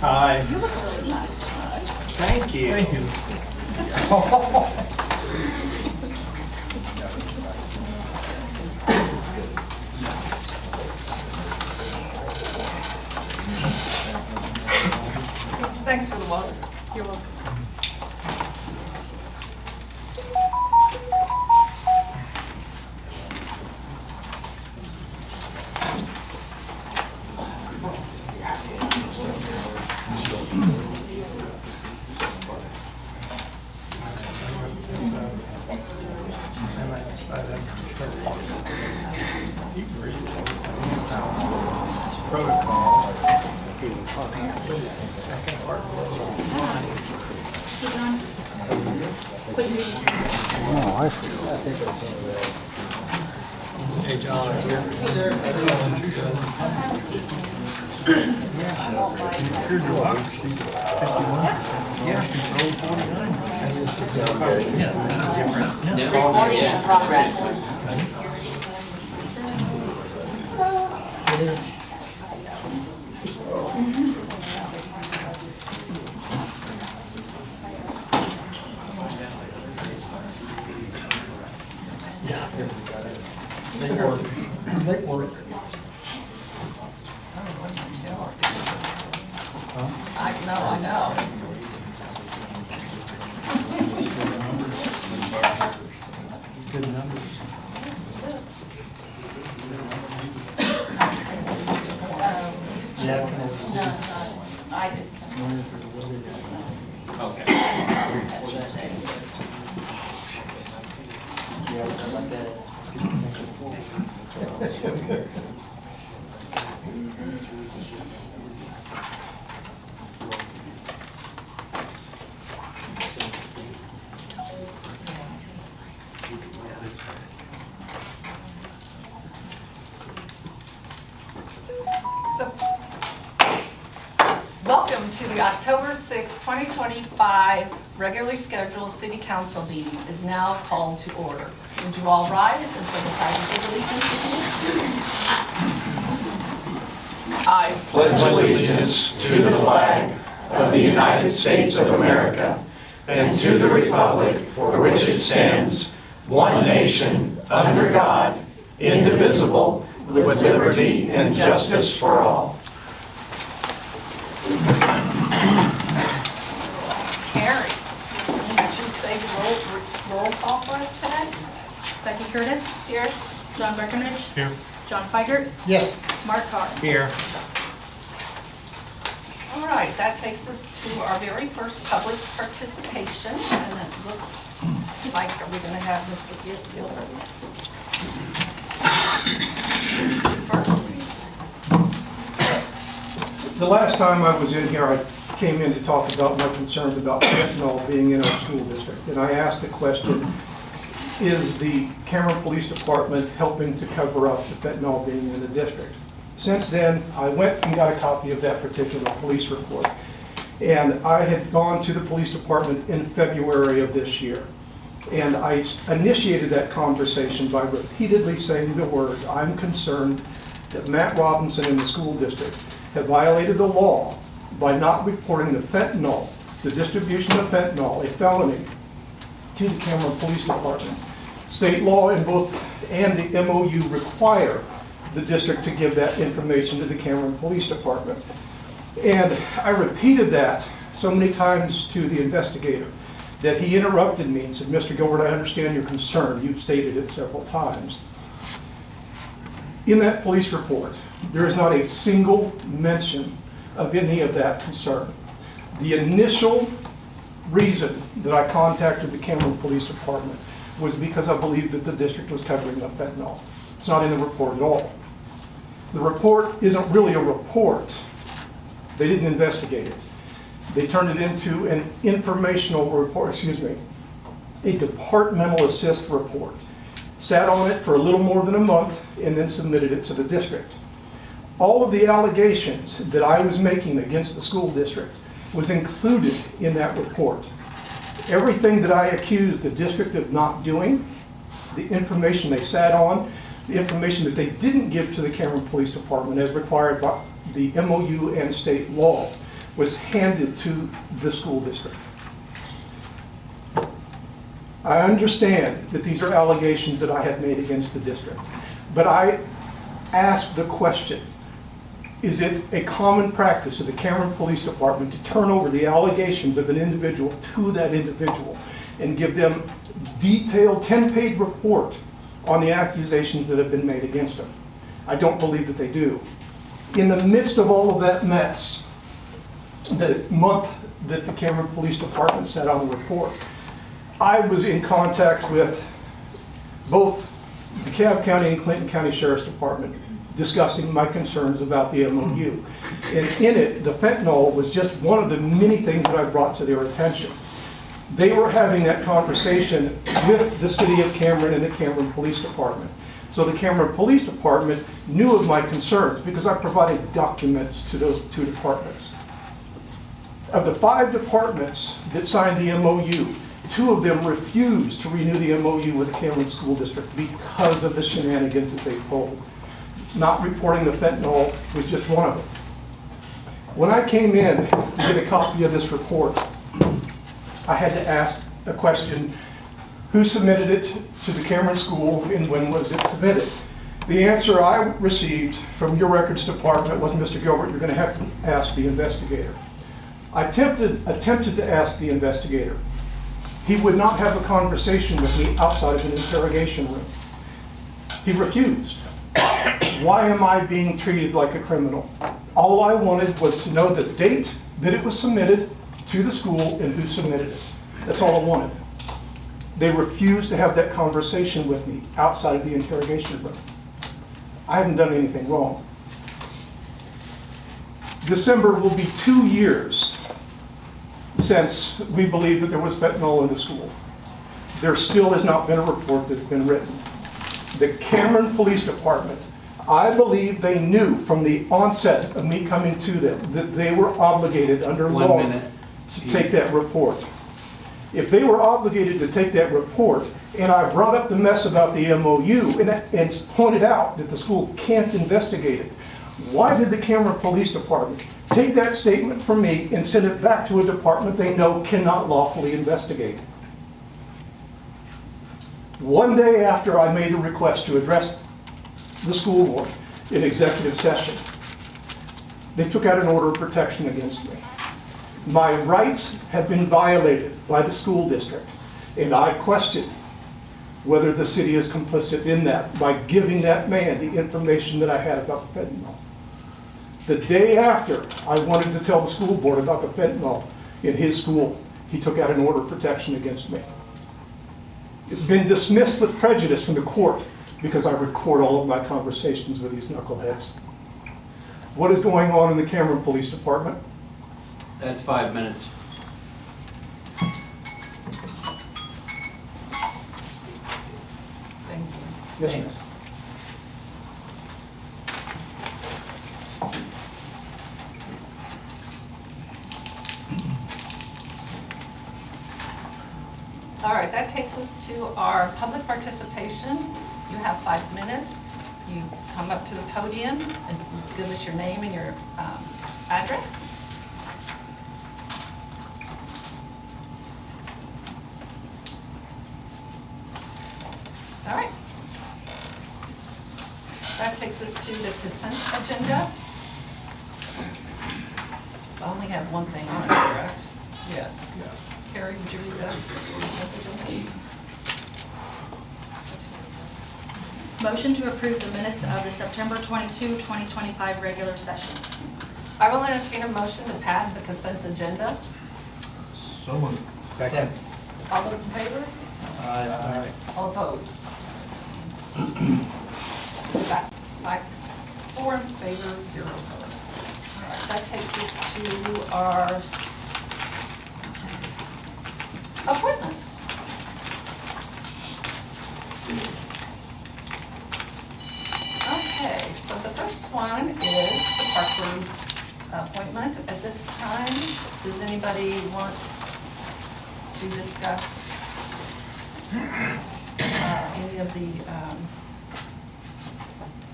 Hi. You look really nice. Thank you. Thank you. Thanks for the water. You're welcome. Protocol. Hey, John, here. Recording in progress. They work. They work. I know. It's good numbers. Yeah, I did. Welcome to the October 6, 2025 regularly scheduled City Council meeting is now called to order. Would you all rise and say the pledge of allegiance with me? I Pledge allegiance to the flag of the United States of America and to the republic for which it stands, one nation, under God, indivisible, with liberty and justice for all. Carrie, would you say the roll call for us today? Becky Curtis. Here. John Breckenridge. Here. John Feigert. Yes. Mark Carr. Here. All right, that takes us to our very first public participation, and it looks like we're going to have Mr. Gilbert first. The last time I was in here, I came in to talk about my concerns about fentanyl being in our school district. And I asked the question, is the Cameron Police Department helping to cover up the fentanyl being in the district? Since then, I went and got a copy of that particular police report. And I had gone to the police department in February of this year. And I initiated that conversation by repeatedly saying the words, I'm concerned that Matt Robinson in the school district have violated the law by not reporting the fentanyl, the distribution of fentanyl, a felony, to the Cameron Police Department. State law and the MOU require the district to give that information to the Cameron Police Department. And I repeated that so many times to the investigator that he interrupted me and said, Mr. Gilbert, I understand your concern. You've stated it several times. In that police report, there is not a single mention of any of that concern. The initial reason that I contacted the Cameron Police Department was because I believed that the district was covering up fentanyl. It's not in the report at all. The report isn't really a report. They didn't investigate it. They turned it into an informational report, a departmental assist report. Sat on it for a little more than a month and then submitted it to the district. All of the allegations that I was making against the school district was included in that report. Everything that I accused the district of not doing, the information they sat on, the information that they didn't give to the Cameron Police Department as required by the MOU and state law, was handed to the school district. I understand that these are allegations that I have made against the district, but I ask the question, is it a common practice of the Cameron Police Department to turn over the allegations of an individual to that individual and give them detailed 10-page report on the accusations that have been made against them? I don't believe that they do. In the midst of all of that mess, the month that the Cameron Police Department sat on the report, I was in contact with both the DeKalb County and Clinton County Sheriff's Department discussing my concerns about the MOU. And in it, the fentanyl was just one of the many things that I brought to their attention. They were having that conversation with the city of Cameron and the Cameron Police Department. So the Cameron Police Department knew of my concerns because I provided documents to those two departments. Of the 5 departments that signed the MOU, 2 of them refused to renew the MOU with the Cameron School District because of the shenanigans that they pulled. Not reporting the fentanyl was just one of them. When I came in to get a copy of this report, I had to ask a question: who submitted it to the Cameron School and when was it submitted? The answer I received from your records department was, Mr. Gilbert, you're going to have to ask the investigator. I attempted to ask the investigator. He would not have a conversation with me outside of an interrogation room. He refused. Why am I being treated like a criminal? All I wanted was to know the date that it was submitted to the school and who submitted it. That's all I wanted. They refused to have that conversation with me outside of the interrogation room. I haven't done anything wrong. December will be 2 years since we believe that there was fentanyl in the school. There still has not been a report that's been written. The Cameron Police Department, I believe they knew from the onset of me coming to them that they were obligated under law to take that report. If they were obligated to take that report, and I brought up the mess about the MOU and pointed out that the school can't investigate it, why did the Cameron Police Department take that statement from me and send it back to a department they know cannot lawfully investigate? One day after I made the request to address the school board in executive session, they took out an order of protection against me. My rights have been violated by the school district, and I question whether the city is complicit in that by giving that man the information that I had about the fentanyl. The day after I wanted to tell the school board about the fentanyl in his school, he took out an order of protection against me. It's been dismissed with prejudice from the court because I record all of my conversations with these knuckleheads. What is going on in the Cameron Police Department? That's 5 minutes. Thank you. Yes, ma'am. All right, that takes us to our public participation. You have 5 minutes. You come up to the podium and give us your name and your address. All right. That takes us to the consent agenda. I only have one thing on it, correct? Yes. Carrie, would you read that? Motion to approve the minutes of the September 22, 2025 regular session. I will entertain a motion to pass the consent agenda. So moved. Second. All those in favor? Aye. All opposed? Passes. 4 in favor, 0 opposed. All right, that takes us to our appointments. Okay, so the first one is the park board appointment. At this time, does anybody want to discuss any of the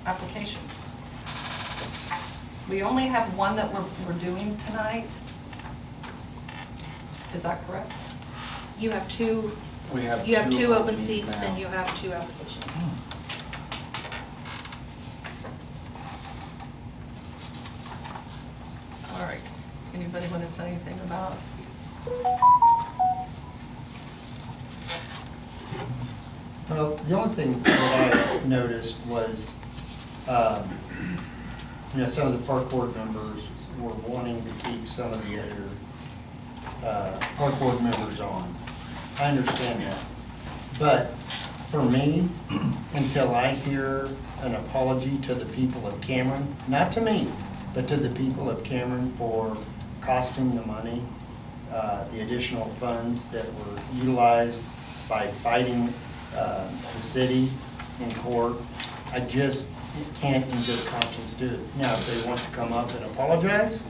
applications? We only have one that we're doing tonight. Is that correct? You have two, We have you have two open openings seats now. and you have 2 applications. All right. Anybody want to say anything about? Well, the only thing that I noticed was, some of the park board members were wanting to keep some of the other park board members on. I understand that. But for me, until I hear an apology to the people of Cameron, not to me, but to the people of Cameron for costing the money, the additional funds that were utilized by fighting the city in court, I just can't in good conscience do it. Now, if they want to come up and apologize,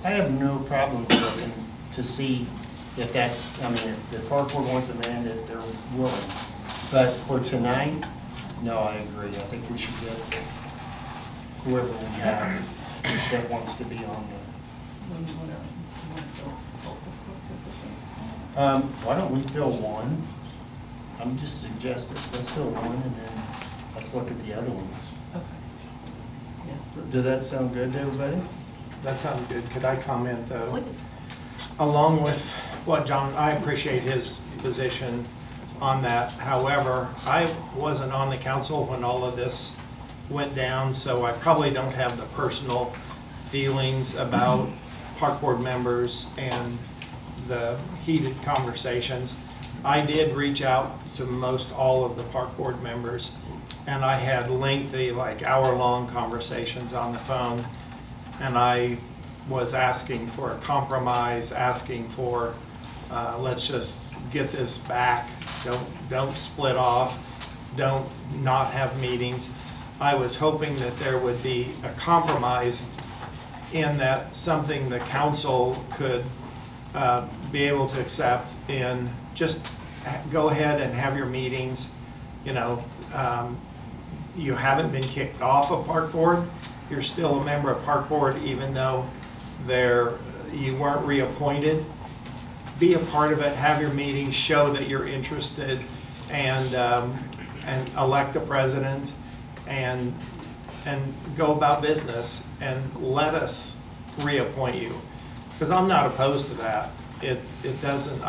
I have no problem looking to see if that's, if the park board wants a man, that they're willing. But for tonight, no, I agree. I think we should get whoever we have that wants to be on why don't we fill one? I'm just suggesting, let's fill one and then let's look at the other ones. Okay. Yeah. Does that sound good to everybody? That sounds good. Could I comment, though? Please. Along with what John, I appreciate his position on that. However, I wasn't on the council when all of this went down, so I probably don't have the personal feelings about park board members and the heated conversations. I did reach out to most all of the park board members, and I had lengthy, like hour-long conversations on the phone, and I was asking for a compromise, asking for, let's just get this back, don't split off, don't not have meetings. I was hoping that there would be a compromise in that something the council could be able to accept in just go ahead and have your meetings. You haven't been kicked off of park board. You're still a member of park board even though you weren't reappointed. Be a part of it, have your meetings, show that you're interested, and elect a president, and go about business, and let us reappoint you. Because I'm not opposed to that. I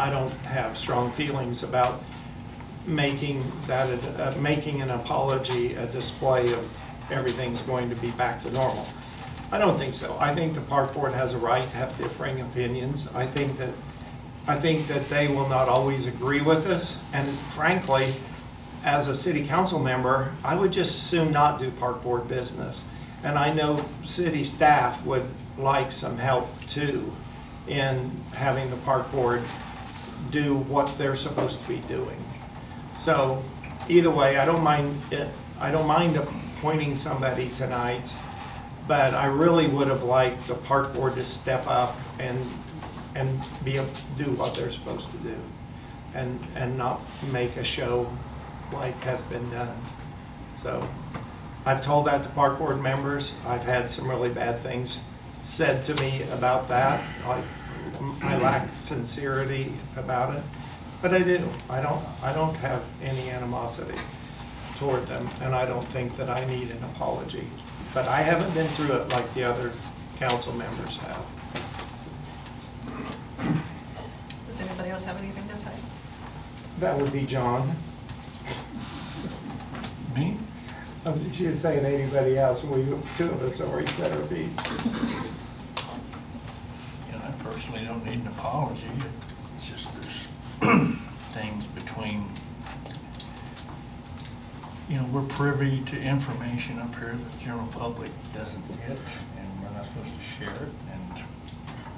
don't have strong feelings about making an apology a display of everything's going to be back to normal. I don't think so. I think the park board has a right to have differing opinions. I think that they will not always agree with us, and frankly, as a city council member, I would just as soon not do park board business. And I know city staff would like some help too in having the park board do what they're supposed to be doing. So either way, I don't mind appointing somebody tonight, but I really would have liked the park board to step up and do what they're supposed to do, and not make a show like has been done. So I've told that to park board members. I've had some really bad things said to me about that. I lack sincerity about it, but I do. I don't have any animosity toward them, and I don't think that I need an apology. But I haven't been through it like the other council members have. Does anybody else have anything to say? That would be John. Me? She was saying anybody else, two of us already said our piece. I personally don't need an apology. It's just there's things between, we're privy to information up here that the general public doesn't get, and we're not supposed to share it, and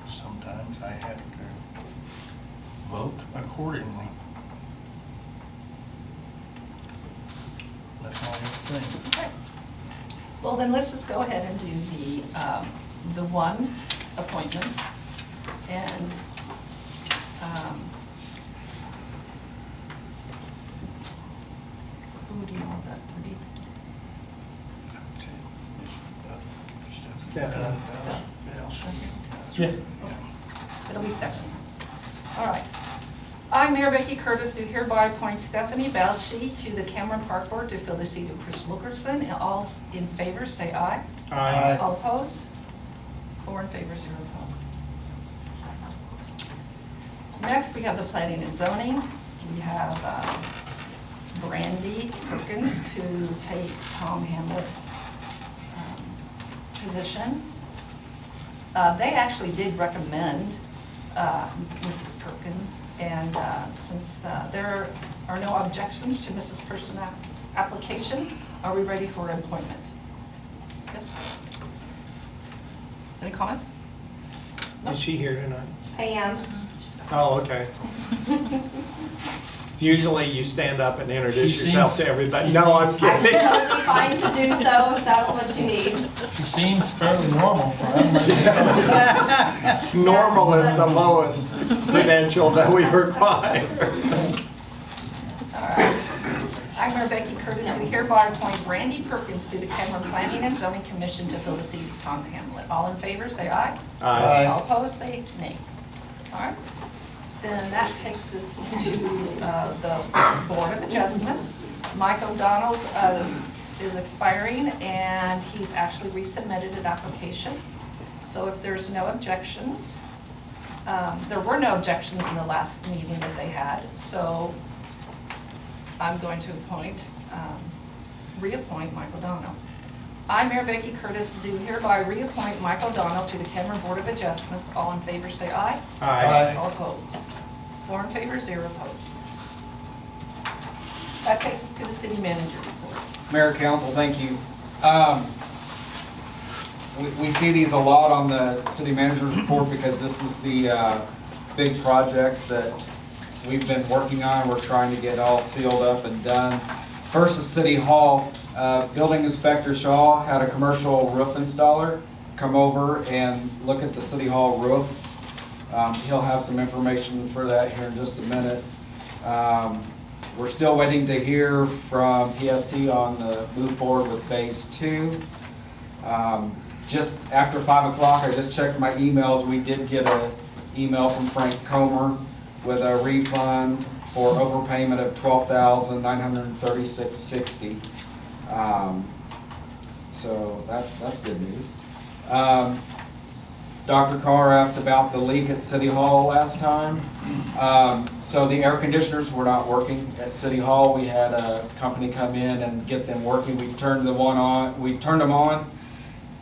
sometimes I have to vote accordingly. That's all I'm saying. Okay. Well, then let's just go ahead and do the one appointment. And who do you want that to be? Stephanie. Steph. Yeah. It'll be Stephanie. All right. I, Mayor Becky Curtis, do hereby appoint Stephanie Balshi to the Cameron Park Board to fill the seat of Chris Wilkerson. And all in favor, say aye. Aye. All opposed? 4 in favor, 0 opposed. Next, we have the planning and zoning. We have Brandy Perkins to take Tom Hamlet's position. They actually did recommend Mrs. Perkins, and since there are no objections to Mrs. Person's application, are we ready for appointment? Yes? Any comments? No? Is she here tonight? I am. Oh, okay. Usually you stand up and introduce She yourself seems- to everybody. she No, I'm seems- I'm kidding. totally fine to do so if that's what you need. She seems fairly normal for us. Normal is the lowest credential that we require. All right. I, Mayor Becky Curtis, do hereby appoint Brandy Perkins to the Cameron Planning and Zoning Commission to fill the seat of Tom Hamlet. All in favor, say aye. Aye. All opposed, say nay. All right. Then that takes us to the Board of Adjustments. Mike O'Donnell's is expiring, and he's actually resubmitted an application. So if there's no objections, there were no objections in the last meeting that they had, so I'm going to reappoint Mike O'Donnell. I, Mayor Becky Curtis, do hereby reappoint Mike O'Donnell to the Cameron Board of Adjustments. All in favor, say aye. Aye. All opposed. 4 in favor, 0 opposed. That takes us to the city manager report. Mayor, council, thank you. We see these a lot on the city manager's report because this is the big projects that we've been working on. We're trying to get all sealed up and done. First is City Hall. Building Inspector Shaw had a commercial roof installer come over and look at the City Hall roof. He'll have some information for that here in just a minute. We're still waiting to hear from PST on the move forward with Phase 2. Just after 5 o'clock, I just checked my emails. We did get an email from Frank Comer with a refund for overpayment of $12,936.60. So that's good news. Dr. Carr asked about the leak at City Hall last time. So the air conditioners were not working at City Hall. We had a company come in and get them working. We turned them on,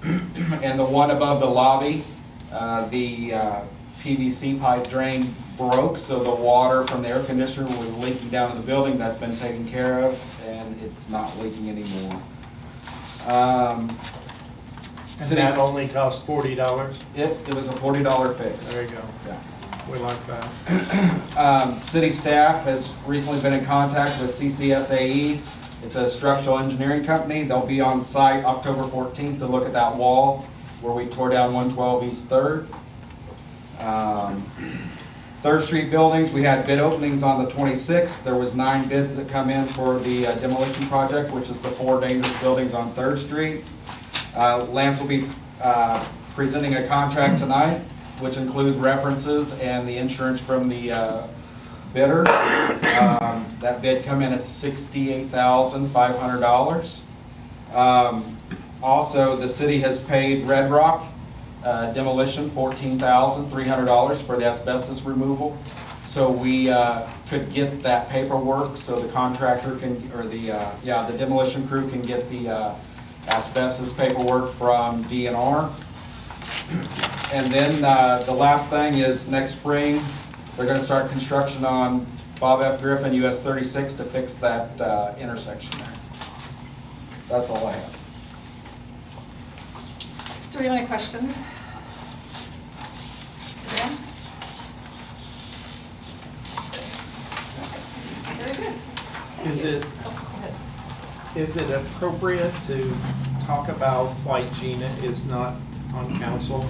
and the one above the lobby, the PVC pipe drain broke, so the water from the air conditioner was leaking down in the building. That's been taken care of, and it's not leaking anymore. And that only cost $40? It was a $40 fix. There you go. Yeah. We like that. City staff has recently been in contact with CCSAE. It's a structural engineering company. They'll be on site October 14th to look at that wall where we tore down 112 East 3rd. 3rd Street buildings, we had bid openings on the 26th. There was 9 bids that come in for the demolition project, which is the 4 dangerous buildings on 3rd Street. Lance will be presenting a contract tonight, which includes references and the insurance from the bidder. That bid come in at $68,500. Also, the city has paid Red Rock demolition $14,300 for the asbestos removal. So we could get that paperwork so the contractor can, or the demolition crew can get the asbestos paperwork from DNR. And then the last thing is next spring, they're going to start construction on Bob F. Griffin US 36 to fix that intersection there. That's all I have. Do we have any questions? Dan? Very good. Is it Oh, go ahead. Is it appropriate to talk about why Gina is not on council,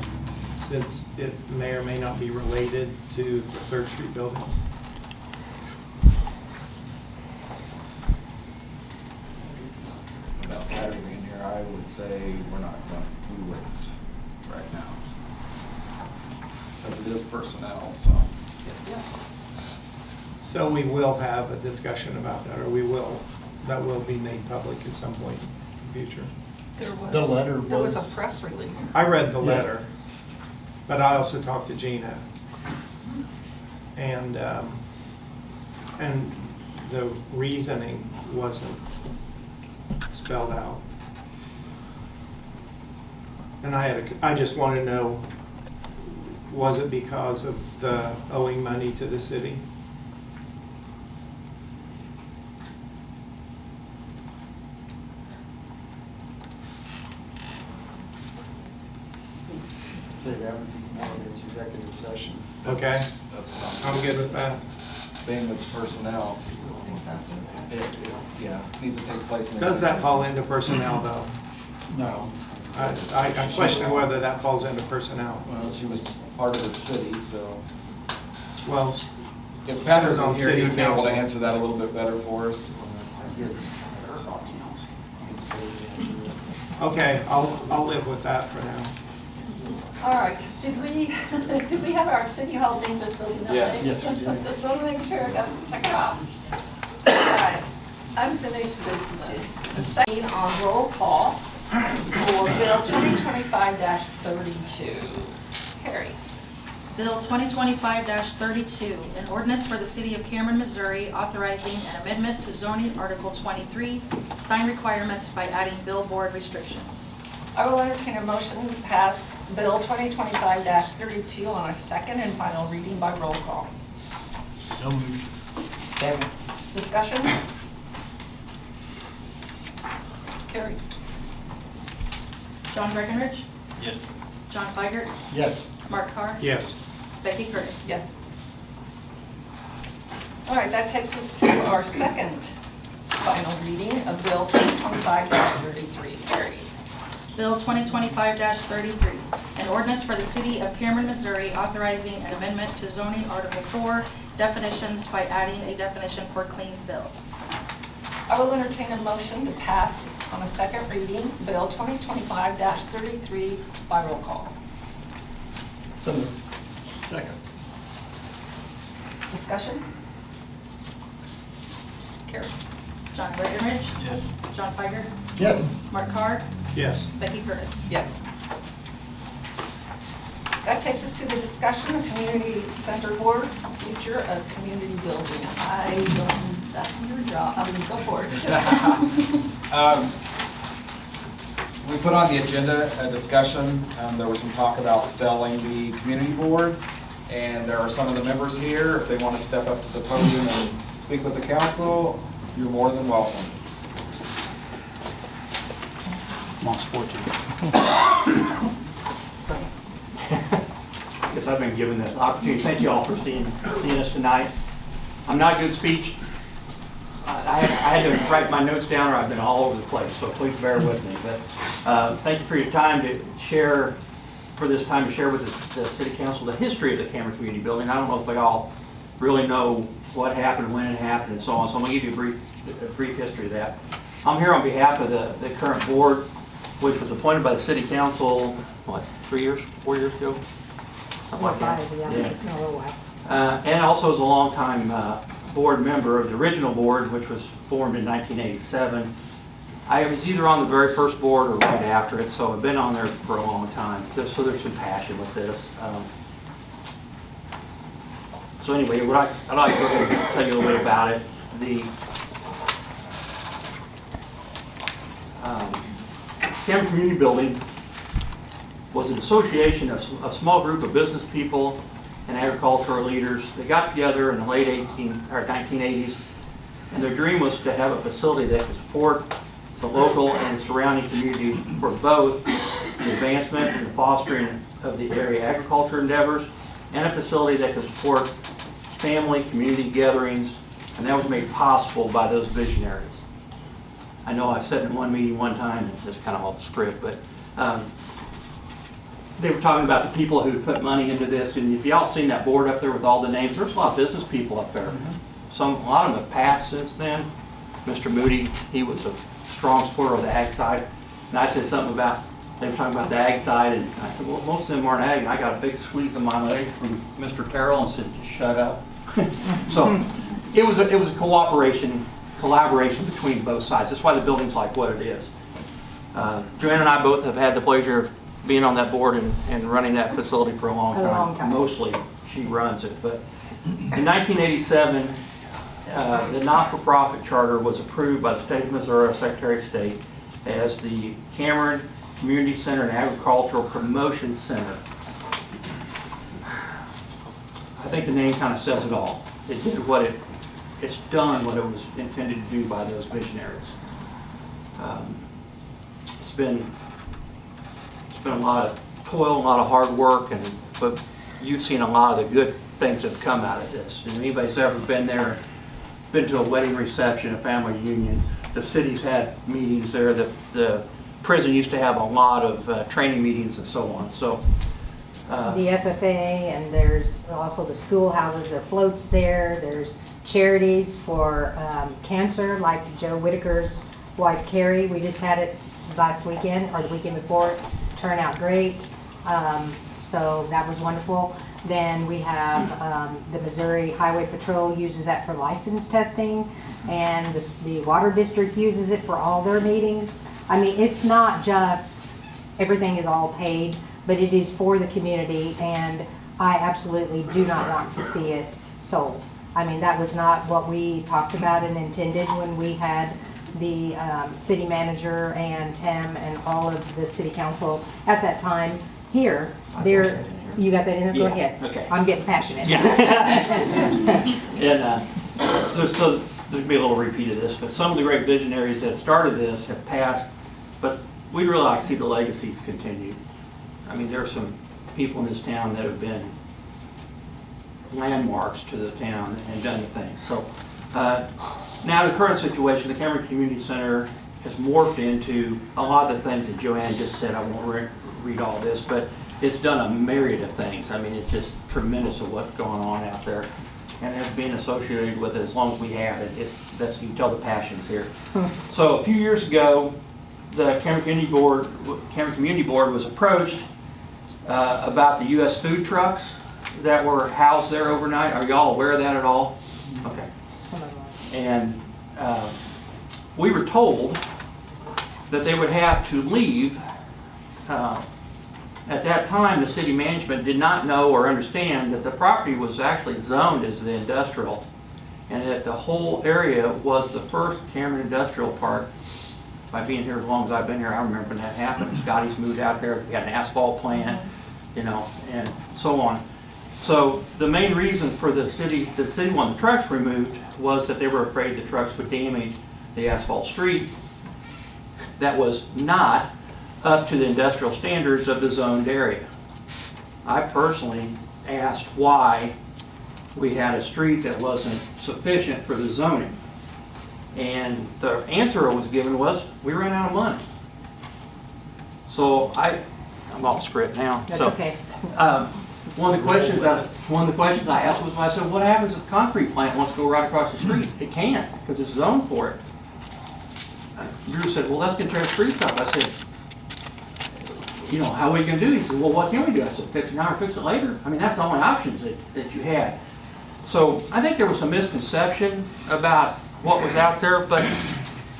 since it may or may not be related to the 3rd Street buildings? Without Patty being here, I would say we wouldn't right now. Because it is personnel, so. So we will have a discussion about that, or that will be made public at some point in the future. The letter There was was- a press release. I read the letter, but I also talked to Gina. And the reasoning wasn't spelled out. And I just want to know, was it because of the owing money to the city? I'd say that would be more of an executive session. Okay, That's what I'm good with that. being with personnel, yeah, needs to take place. in Does that fall into personnel, though? No. I question whether that falls into personnel. Well, she was part of the city, so Well, if Patrick on was here, city he'd be able to council. answer that a little bit better for us. It's, okay, I'll live with that for now. All right, did we have our city hall thing just building up? Yes. Yes, we did. Just want to make sure, I gotta check it out. All right, unfinished business. The second on roll call for Bill 2025-32. Harry. Bill 2025-32, an ordinance for the City of Cameron, Missouri, authorizing an amendment to zoning Article 23, sign requirements by adding billboard restrictions. I will entertain a motion to pass Bill 2025-32 on a second and final reading by roll call. So moved. Discussion? Carrie. John Breckenridge, Yes. John Feigert, yes. Mark Carr, Yes. Becky Curtis. Yes. All right, that takes us to our second final reading of Bill 2025-33. Carrie. Bill 2025-33, an ordinance for the City of Cameron, Missouri, authorizing an amendment to zoning Article 4, definitions by adding a definition for clean fill. I will entertain a motion to pass on a second reading Bill 2025-33 by roll call. So moved. Second. Discussion? Carrie. John Breckenridge, Yes. John Feigert, Yes. Mark Carr, Yes. Becky Curtis. Yes. That takes us to the discussion of Community Center Board, future of community building. That's your job, go for it. We put on the agenda a discussion, there was some talk about selling the community board, and there are some of the members here, if they want to step up to the podium and speak with the council, you're more than welcome. I'm on sport team. Guess I've been given the opportunity. Thank you all for seeing us tonight. I'm not a good speech. I had to write my notes down or I've been all over the place, so please bear with me. But thank you for your time to share, with the City Council the history of the Cameron Community Building. I don't know if we all really know what happened, when it happened, and so on, so I'm going to give you a brief history of that. I'm here on behalf of the current board, which was appointed by the City Council, 4 years ago? Something like that. And also as a longtime board member of the original board, which was formed in 1987. I was either on the very first board or right after it, so I've been on there for a long time. So there's some passion with this. So anyway, I'd like to go ahead and tell you a little bit about it. The Cameron Community Building was an association of a small group of business people and agricultural leaders. They got together in the late 1980s, and their dream was to have a facility that could support the local and surrounding community for both the advancement and the fostering of the area agriculture endeavors, and a facility that could support family, community gatherings, and that was made possible by those visionaries. I know I said in one meeting one time, it's just kind of off the script, but they were talking about the people who put money into this, and if y'all seen that board up there with all the names, there's a lot of business people up there. A lot of them have passed since then. Mr. Moody, he was a strong supporter of the ag side, and I said something about they were talking about the ag side, and I said, well, most of them aren't ag, and I got a big squeeze on my leg from Mr. Terrell and said, just shut up. So it was a collaboration between both sides. That's why the building's like what it is. Joanne and I both have had the pleasure of being on that board and running that facility for a long time. Mostly she runs it, but in 1987, the not-for-profit charter was approved by the state of Missouri Secretary of State as the Cameron Community Center and Agricultural Promotion Center. I think the name kind of says it all. It did it's done what it was intended to do by those visionaries. It's been a lot of toil, a lot of hard work, but you've seen a lot of the good things that have come out of this. And anybody's ever been there, been to a wedding reception, a family reunion, the city's had meetings there, the prison used to have a lot of training meetings and so on. So the FFA, and there's also the schoolhouses, there are floats there, there's charities for cancer, like Joe Whitaker's wife Carrie. We just had it last weekend, or the weekend before. Turned out great, so that was wonderful. Then we have the Missouri Highway Patrol uses that for license testing, and the Water District uses it for all their meetings. I mean, it's not just everything is all paid, but it is for the community, and I absolutely do not want to see it sold. I mean, that was not what we talked about and intended when we had the city manager and Tim and all of the city council at that time here. You got that in there? Go ahead. Okay. I'm getting passionate. Yeah. And so there'll be a little repeat of this, but some of the great visionaries that started this have passed, but we'd really like to see the legacies continue. I mean, there are some people in this town that have been landmarks to the town and done the things. So now the current situation, the Cameron Community Center has morphed into a lot of the things that Joanne just said. I won't read all this, but it's done a myriad of things. I mean, it's just tremendous of what's going on out there. And has been associated with it as long as we have it. You can tell the passions here. So a few years ago, the Cameron Community Board was approached about the U.S. food trucks that were housed there overnight. Are y'all aware of that at all? Okay. And we were told that they would have to leave. At that time, the city management did not know or understand that the property was actually zoned as the industrial, and that the whole area was the first Cameron Industrial Park. By being here as long as I've been here, I remember when that happened. Scotty's moved out there, we had an asphalt plant, you know, and so on. So the main reason for the city wanted the trucks removed was that they were afraid the trucks would damage the asphalt street that was not up to the industrial standards of the zoned area. I personally asked why we had a street that wasn't sufficient for the zoning. And the answer I was given was, we ran out of money. So I'm off script now. That's okay. One of the questions I asked was, I said, what happens if the concrete plant wants to go right across the street? It can't, because it's zoned for it. Drew said, well, let's get tear the streets up. I said, you know, how are we going to do? He said, well, what can we do? I said, fix it now or fix it later. I mean, that's the only options that you had. So I think there was some misconception about what was out there, but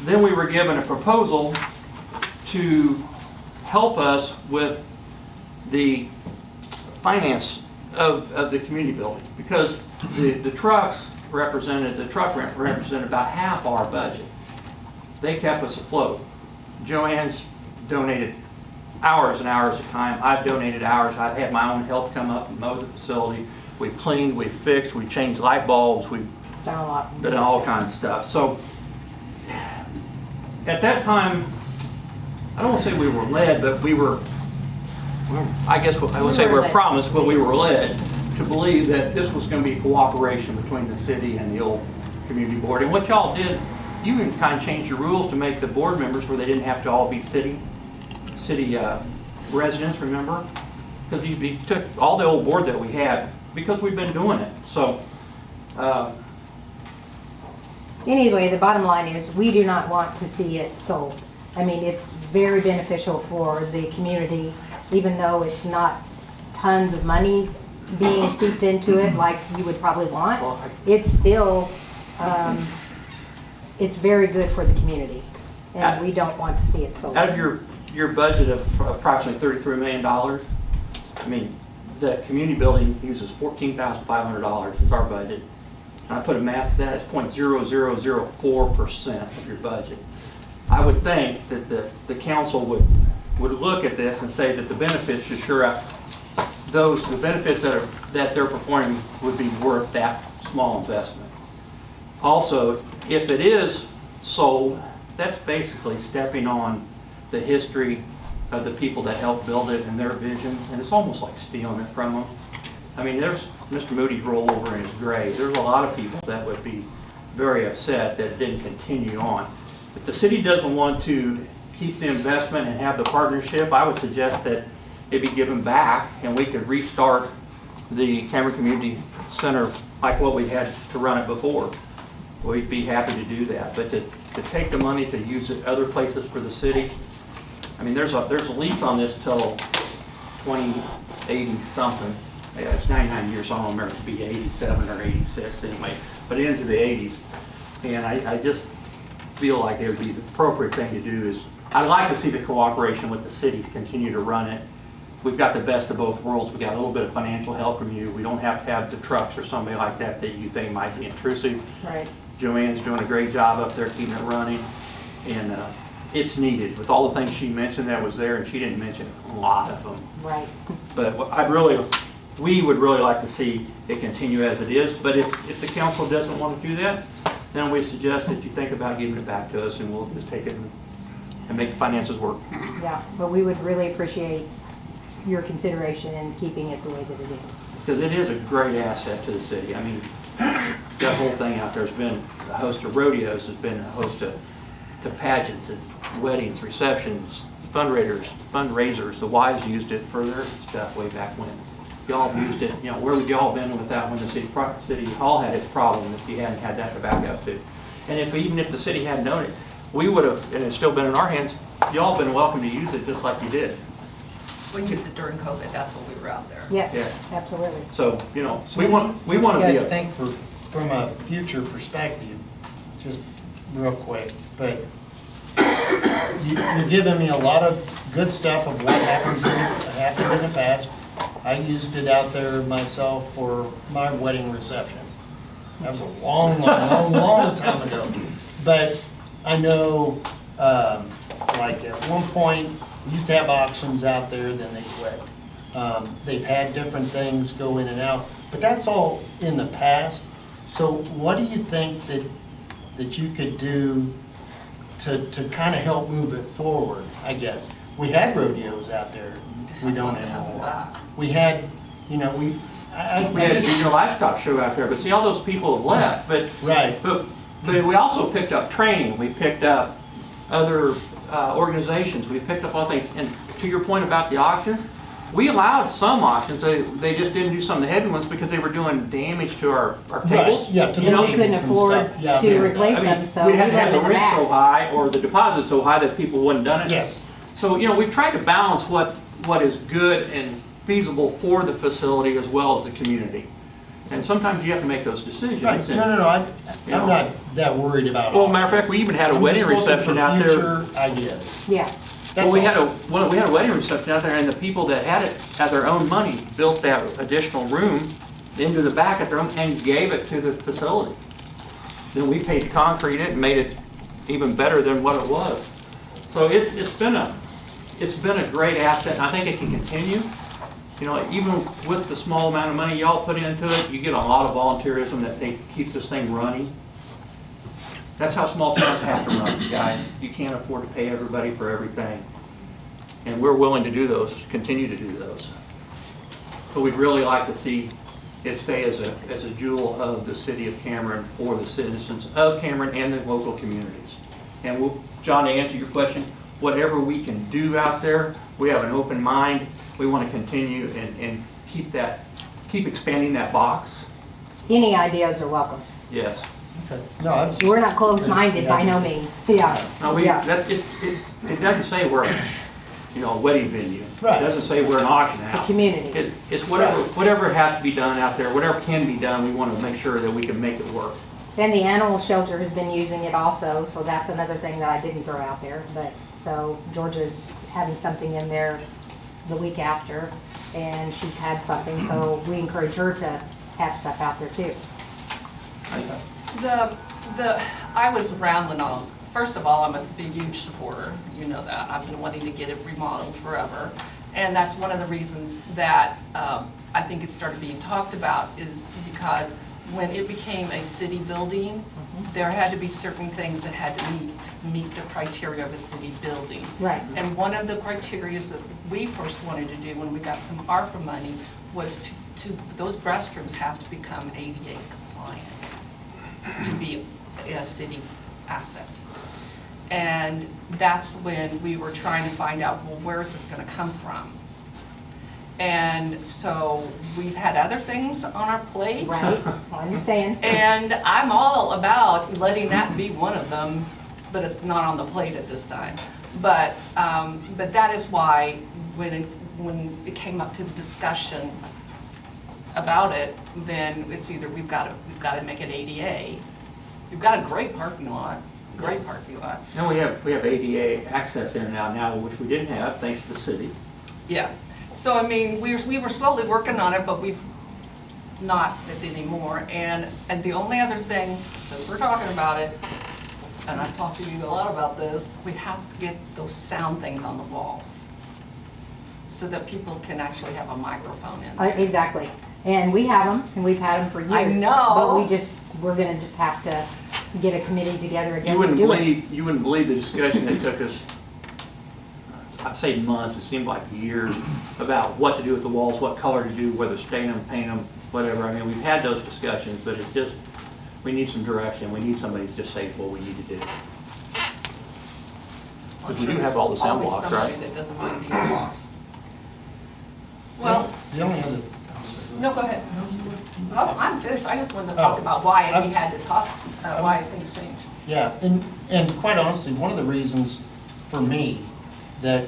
then we were given a proposal to help us with the finance of the community building, because the truck rent represented about half our budget. They kept us afloat. Joanne's donated hours and hours of time. I've donated hours. I've had my own help come up and mow the facility. We've cleaned, we've fixed, we've changed light bulbs, we've done all kinds of stuff. So at that time, I don't want to say we were led, but we were, I guess I would say we were promised, but we were led to believe that this was going to be cooperation between the city and the old community board. And what y'all did, you even kind of changed your rules to make the board members where they didn't have to all be city residents, remember? Because you took all the old board that we had, because we've been doing it. So Anyway, the bottom line is we do not want to see it sold. I mean, it's very beneficial for the community, even though it's not tons of money being seeped into it like you would probably want. It's still, it's very good for the community, and we don't want to see it sold. Out of your budget of approximately $33 million, I mean, the community building uses $14,500 is our budget. And I put a math to that, it's 0.0004% of your budget. I would think that the council would look at this and say that the benefits should sure up, the benefits that they're performing would be worth that small investment. Also, if it is sold, that's basically stepping on the history of the people that helped build it and their vision, and it's almost like stealing it from them. I mean, there's Mr. Moody's rollover in his grave. There's a lot of people that would be very upset that it didn't continue on. If the city doesn't want to keep the investment and have the partnership, I would suggest that it be given back and we could restart the Cameron Community Center like what we had to run it before. We'd be happy to do that. But to take the money to use it other places for the city, I mean, there's a lease on this till 2080 something. Yeah, it's 99 years, so I don't remember if it be 87 or 86 anyway, but into the 80s. And I just feel like it would be the appropriate thing to do is, I'd like to see the cooperation with the city to continue to run it. We've got the best of both worlds. We got a little bit of financial help from you. We don't have to have the trucks or somebody like that that you think might be intrusive. Right. Joanne's doing a great job up there keeping it running, and it's needed. With all the things she mentioned that was there, and she didn't mention a lot of them. Right. But we would really like to see it continue as it is. But if the council doesn't want to do that, then we suggest that you think about giving it back to us, and we'll just take it and make the finances work. Yeah, but we would really appreciate your consideration in keeping it the way that it is. Because it is a great asset to the city. I mean, that whole thing out there has been a host of rodeos, has been a host of pageants, and weddings, receptions, fundraisers. The wives used it for their stuff way back when. Y'all used it, you know, where would y'all been with that when the city hall had its problem if you hadn't had that to back up to? And even if the city hadn't known it, we would have, and it's still been in our hands, y'all been welcome to use it just like you did. We used it during COVID, that's when we were out there. Yes, Yeah. absolutely. So, you know, So we want to be You guys a, think from a future perspective, just real quick, but you're giving me a lot of good stuff of what happened in the past. I used it out there myself for my wedding reception. That was a long time ago. But I know, like at one point, we used to have auctions out there, then they quit. They've had different things go in and out, but that's all in the past. So what do you think that you could do to kind of help move it forward, I guess? We had rodeos out there. We don't anymore. We had, you know, we had a junior livestock show out there, but see, all those people have left. But right. But we also picked up training. We picked up other organizations. We picked up all things. And to your point about the auctions, we allowed some auctions. They just didn't do some of the heavy ones because they were doing damage to our tables. Right. Yeah, to the And we tables couldn't and afford stuff. Yeah, to replace I mean, them, so we'd we have to let have them the in the rent so back. high or the deposit so high that people wouldn't done it. Yeah. So, you know, we've tried to balance what is good and feasible for the facility as well as the community. And sometimes you have to make those decisions. Right. And, No. I'm you know, not that worried about Well, matter of auctions. fact, we even had a I'm wedding just looking reception for out there. future ideas. Yeah, Well, That's we all. had a wedding reception out there, and the people that had it had their own money built that additional room into the back at their own and gave it to the facility. Then we paid to concrete it and made it even better than what it was. So it's been a great asset, and I think it can continue. You know, even with the small amount of money y'all put into it, you get a lot of volunteerism that keeps this thing running. That's how small towns have to run, guys. You can't afford to pay everybody for everything. And we're willing to do those, continue to do those. So we'd really like to see it stay as a jewel of the city of Cameron for the citizens of Cameron and the local communities. And John, to answer your question, whatever we can do out there, we have an open mind. We want to continue and keep expanding that box. any ideas are welcome. Yes. Okay. No, I was just- We're not closed-minded by no means, yeah. No, Yeah. it doesn't say we're, a wedding venue. Right. It doesn't say we're an auction house. It's a community. It's whatever has to be done out there, whatever can be done, we want to make sure that we can make it work. And the animal shelter has been using it also, so that's another thing that I didn't throw out there. But, so Georgia's having something in there the week after, and she's had something, so we encourage her to have stuff out there too. I was rambling on. First of all, I'm a big, huge supporter. You know that. I've been wanting to get it remodeled forever. And that's one of the reasons that I think it started being talked about, is because when it became a city building, there had to be certain things that had to meet the criteria of a city building. Right. And one of the criteria that we first wanted to do when we got some ARPA money was those restrooms have to become ADA compliant to be a city asset. And that's when we were trying to find out, well, where is this going to come from? And so we've had other things on our plate. Right, I understand. And I'm all about letting that be one of them, but it's not on the plate at this time. But that is why when it came up to the discussion about it, then it's either we've got to make it ADA. We've got a great parking lot, parking lot. And we have ADA access there now, which we didn't have, thanks to the city. Yeah. So I mean, we were slowly working on it, but we've not anymore. And the only other thing, since we're talking about it, and I've talked to you a lot about this, we have to get those sound things on the walls so that people can actually have a microphone in there. Exactly. And we have them, and we've had them for years. I know. But we're gonna just have to get a committee together, I guess, You and do it. you wouldn't believe the discussion that took us, I'd say months, it seemed like years, about what to do with the walls, what color to do, whether stain them, paint them, whatever. I mean, we've had those discussions, but it's just, we need some direction. We need somebody to just say what we need to do. Because we do have all the sound blocks, Always right? somebody that doesn't want to be a boss. Well, The only other, no, go ahead. Oh, I'm finished. I just wanted to talk about why we had to talk, why things changed. yeah, and quite honestly, one of the reasons for me that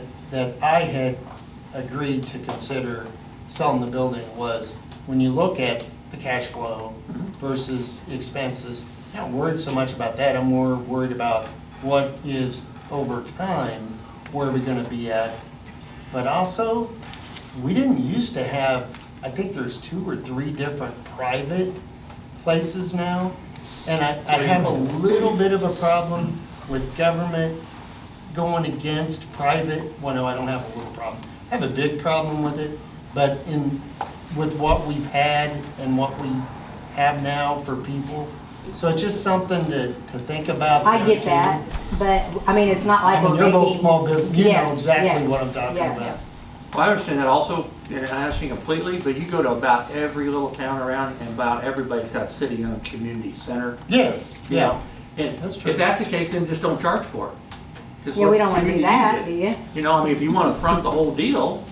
I had agreed to consider selling the building was when you look at the cash flow versus expenses, I'm not worried so much about that. I'm more worried about what is over time, where are we going to be at. But also, we didn't used to have, I think there's 2 or 3 different private places now. And I have a little bit of a problem with government going against private. Well, no, I don't have a little problem. I have a big problem with it. But with what we've had and what we have now for people, so it's just something to think about. I there, get too. that, but, I mean, it's not like I mean, we're you're both making. small business, you know Yes, exactly yes, what I'm talking yes. about. Well, I understand that also, and I understand completely, but you go to about every little town around, and about everybody's got a city-owned community center. Yeah, you yeah. know? And That's true. if that's the case, then just don't charge for it. Just Yeah, let we the don't wanna do community that, use do it. you? You know, I mean, if you want to front the whole deal,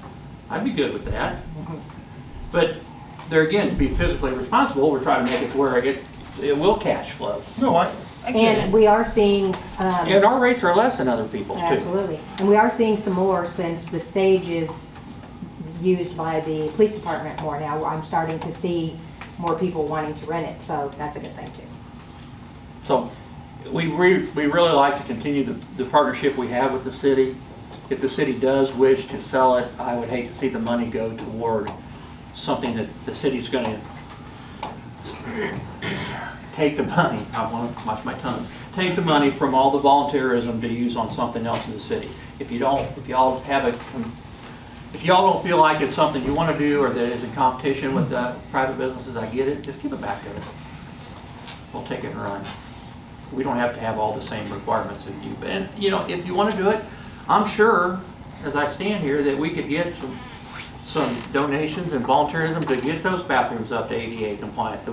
I'd be good with that. But there again, to be physically responsible, we're trying to make it where it will cash flow. No, I get And it. we are seeing, And our rates are less than other people's too. absolutely, and we are seeing some more since the stage is used by the police department more now. I'm starting to see more people wanting to rent it, so that's a good thing too. So we really like to continue the partnership we have with the city. If the city does wish to sell it, I would hate to see the money go toward something that the city's going to take the money, I want to watch my tongue, take the money from all the volunteerism to use on something else in the city. If y'all don't feel like it's something you want to do or that is in competition with private businesses, I get it, just give it back to us. We'll take it and run. We don't have to have all the same requirements as you. And, you know, if you want to do it, I'm sure, as I stand here, that we could get some donations and volunteerism to get those bathrooms up to ADA compliant. The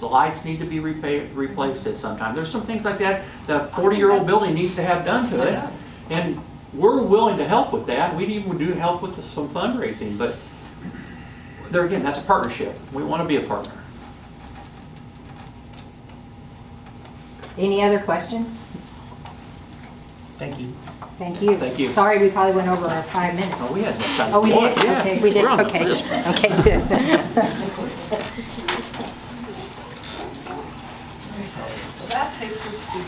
lights need to be replaced at some time. There's some things like that a 40-year-old building needs to have done to it. And we're willing to help with that. We'd even do help with some fundraising, but there again, that's a partnership. We want to be a partner. Any other questions? Thank you. Thank you. Thank you. Sorry, we probably went over our 5 minutes. Oh, we had no time. Oh, we did? Yeah, Okay, we did, we're on the okay. list. Okay, good. So that takes us to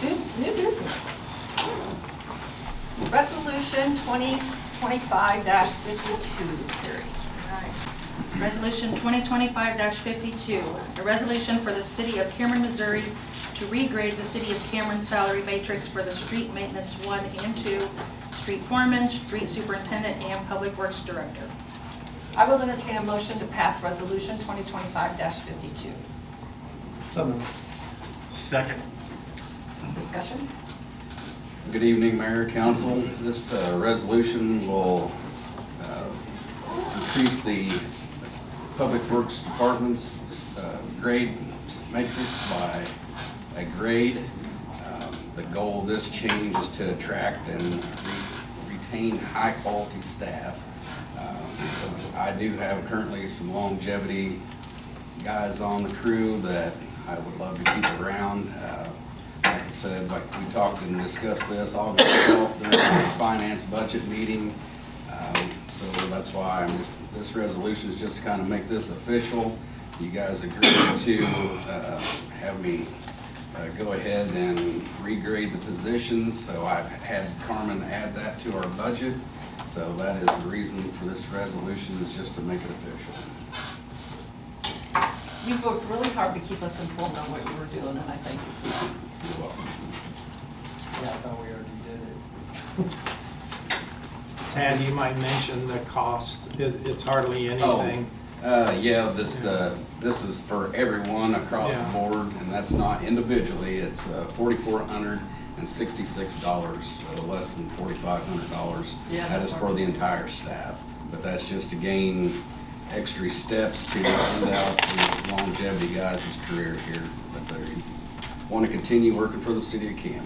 new business. Resolution 2025-52, Carrie. Resolution 2025-52, a resolution for the City of Cameron, Missouri to regrade the City of Cameron salary matrix for the street maintenance 1 and 2, street foreman, street superintendent, and public works director. I will entertain a motion to pass Resolution 2025-52. So moved. Second. Discussion? Good evening, Mayor, Council. This resolution will increase the Public Works Department's grade matrix by a grade. The goal of this change is to attract and retain high-quality staff. I do have currently some longevity guys on the crew that I would love to keep around. Like I said, like we talked and discussed this August 12th during the finance budget meeting. So that's why this resolution is just to kind of make this official. You guys agreed to have me go ahead and regrade the positions. So I've had Carmen add that to our budget. So that is the reason for this resolution, is just to make it official. You've worked really hard to keep us informed on what you were doing, and I thank you for that. You're welcome. Yeah, I thought we already did it. Tad, you might mention the cost. It's hardly anything. Yeah, this is for everyone across the Yeah. board, and that's not individually. It's $4,466, so less than $4,500. Yeah, That that's is for the entire staff, but that's just to gain extra steps to end out these longevity guys' career here, that they want to continue working for the city of Cameron.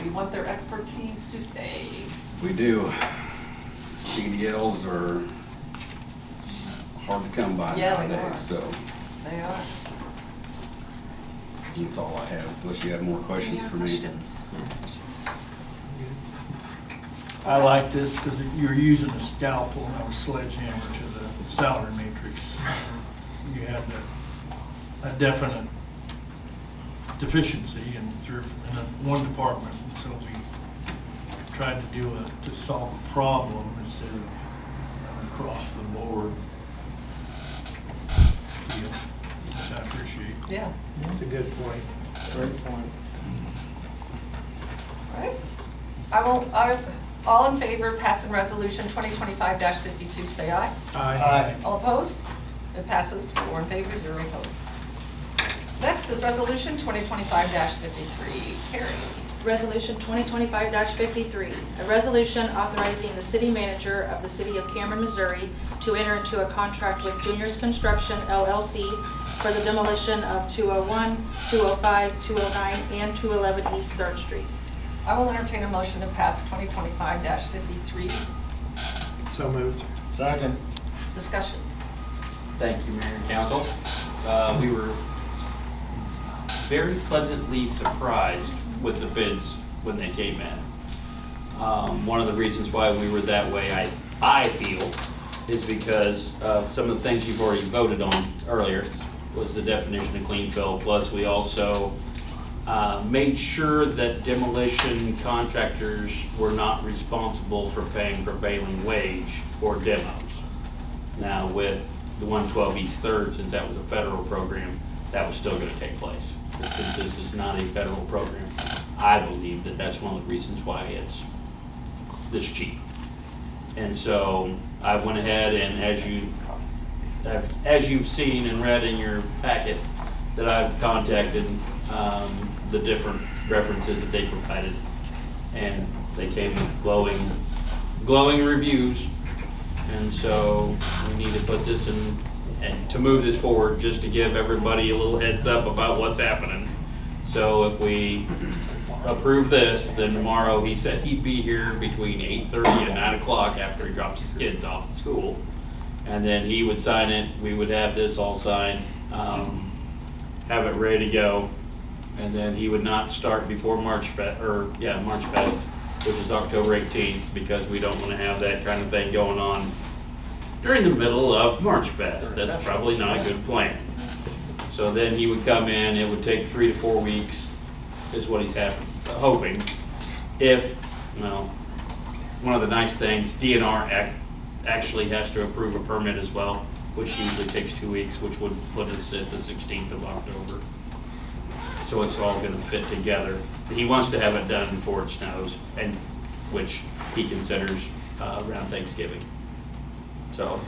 We want their expertise to stay. We do. CDLs are hard to come by Yeah, they are. nowadays, so They are. that's all I have, unless you have more questions Any for other me. questions? I like this because you're using a scalpel, not a sledgehammer to the salary matrix. You have a definite deficiency in one department, so we tried to solve a problem instead of across the board. Which I appreciate. Yeah. That's a good point. Great point. All right. All in favor of passing Resolution 2025-52, say aye. Aye. All opposed? It passes 4 in favor, 0 opposed. Next is Resolution 2025-53. Carrie. Resolution 2025-53, a resolution authorizing the city manager of the City of Cameron, Missouri to enter into a contract with Juniors Construction LLC for the demolition of 201, 205, 209, and 211 East 3rd Street. I will entertain a motion to pass 2025-53. So moved. Second. Discussion. Thank you, Mayor and Council. We were very pleasantly surprised with the bids when they came in. One of the reasons why we were that way, I feel, is because of some of the things you've already voted on earlier, was the definition of clean fill, plus we also made sure that demolition contractors were not responsible for paying prevailing wage for demos. Now with the 112 East 3rd, since that was a federal program, that was still going to take place. But since this is not a federal program, I believe that that's one of the reasons why it's this cheap. And so I went ahead and as you've seen and read in your packet, that I've contacted the different references that they provided, and they came with glowing reviews. And so we need to put this in, and to move this forward, just to give everybody a little heads up about what's happening. So if we approve this, then tomorrow he said he'd be here between 8:30 and 9 o'clock after he drops his kids off at school. And then he would sign it, we would have this all signed, have it ready to go. And then he would not start before March Fest, March Fest, which is October 18th, because we don't want to have that kind of thing going on during the middle of March Fest. That's probably not a good plan. So then he would come in, it would take 3 to 4 weeks, is what he's hoping. If, well, one of the nice things, DNR actually has to approve a permit as well, which usually takes 2 weeks, which would put us at the 16th of October. So it's all gonna fit together. He wants to have it done before it snows, and which he considers around Thanksgiving. So,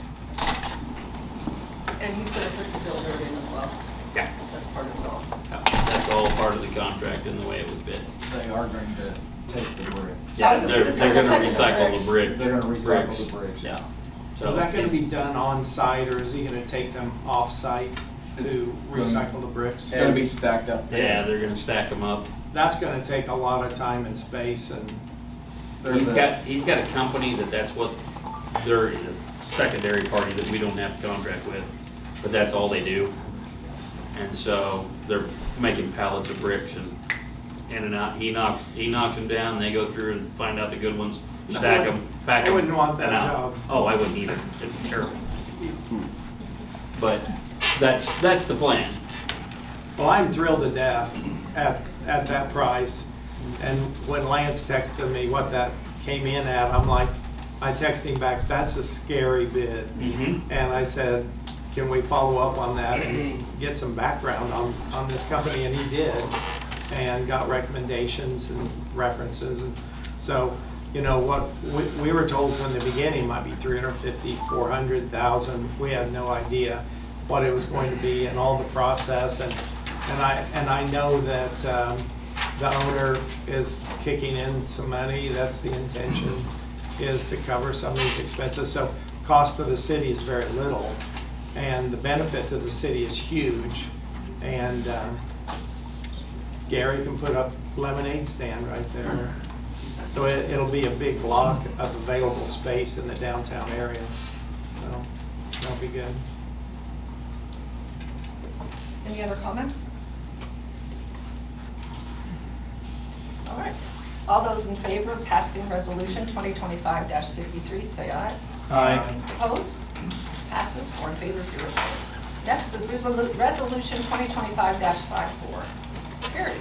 And he's gonna put the builder in as well. yeah, That's part of it all. that's all part of the contract and the way it was bid. They are going to take the bricks. Yeah, I was Yeah, just they're gonna say gonna they're taking the recycle bricks. the brick. They're gonna recycle bricks. the bricks. Yeah. Is that gonna be done on site, or is he gonna take them off site It's to gonna- recycle the bricks? It's going to be stacked up there. Yeah, they're gonna stack them up. That's gonna take a lot of time and space, and He's got a company that's what, they're a secondary party that we don't have to contract with, but that's all they do. And so they're making pallets of bricks and in and out. He knocks them down, they go through and find out the good ones, stack them, pack I them. wouldn't want that and out. job. Oh, I wouldn't either. It's terrible. But that's the plan. Well, I'm thrilled to death at that price. And when Lance texted me what that came in at, I'm like, I texted him back, that's a scary bid. Mm-hmm. And I said, can we follow up on that and get some background on this company? And he did, and got recommendations and references. And so, you know, what we were told from the beginning might be 350, 400,000. We had no idea what it was going to be and all the process. And I know that the owner is kicking in some money. That's the intention, is to cover some of these expenses. So cost of the city is very little, and the benefit to the city is huge. And Gary can put up lemonade stand right there. So it'll be a big block of available space in the downtown area. So that'll be good. Any other comments? All right. All those in favor of passing resolution 2025-53, say aye. Aye. Opposed? Passes, 4 in favor, 0 opposed. Next is resolution 2025-54. Carried.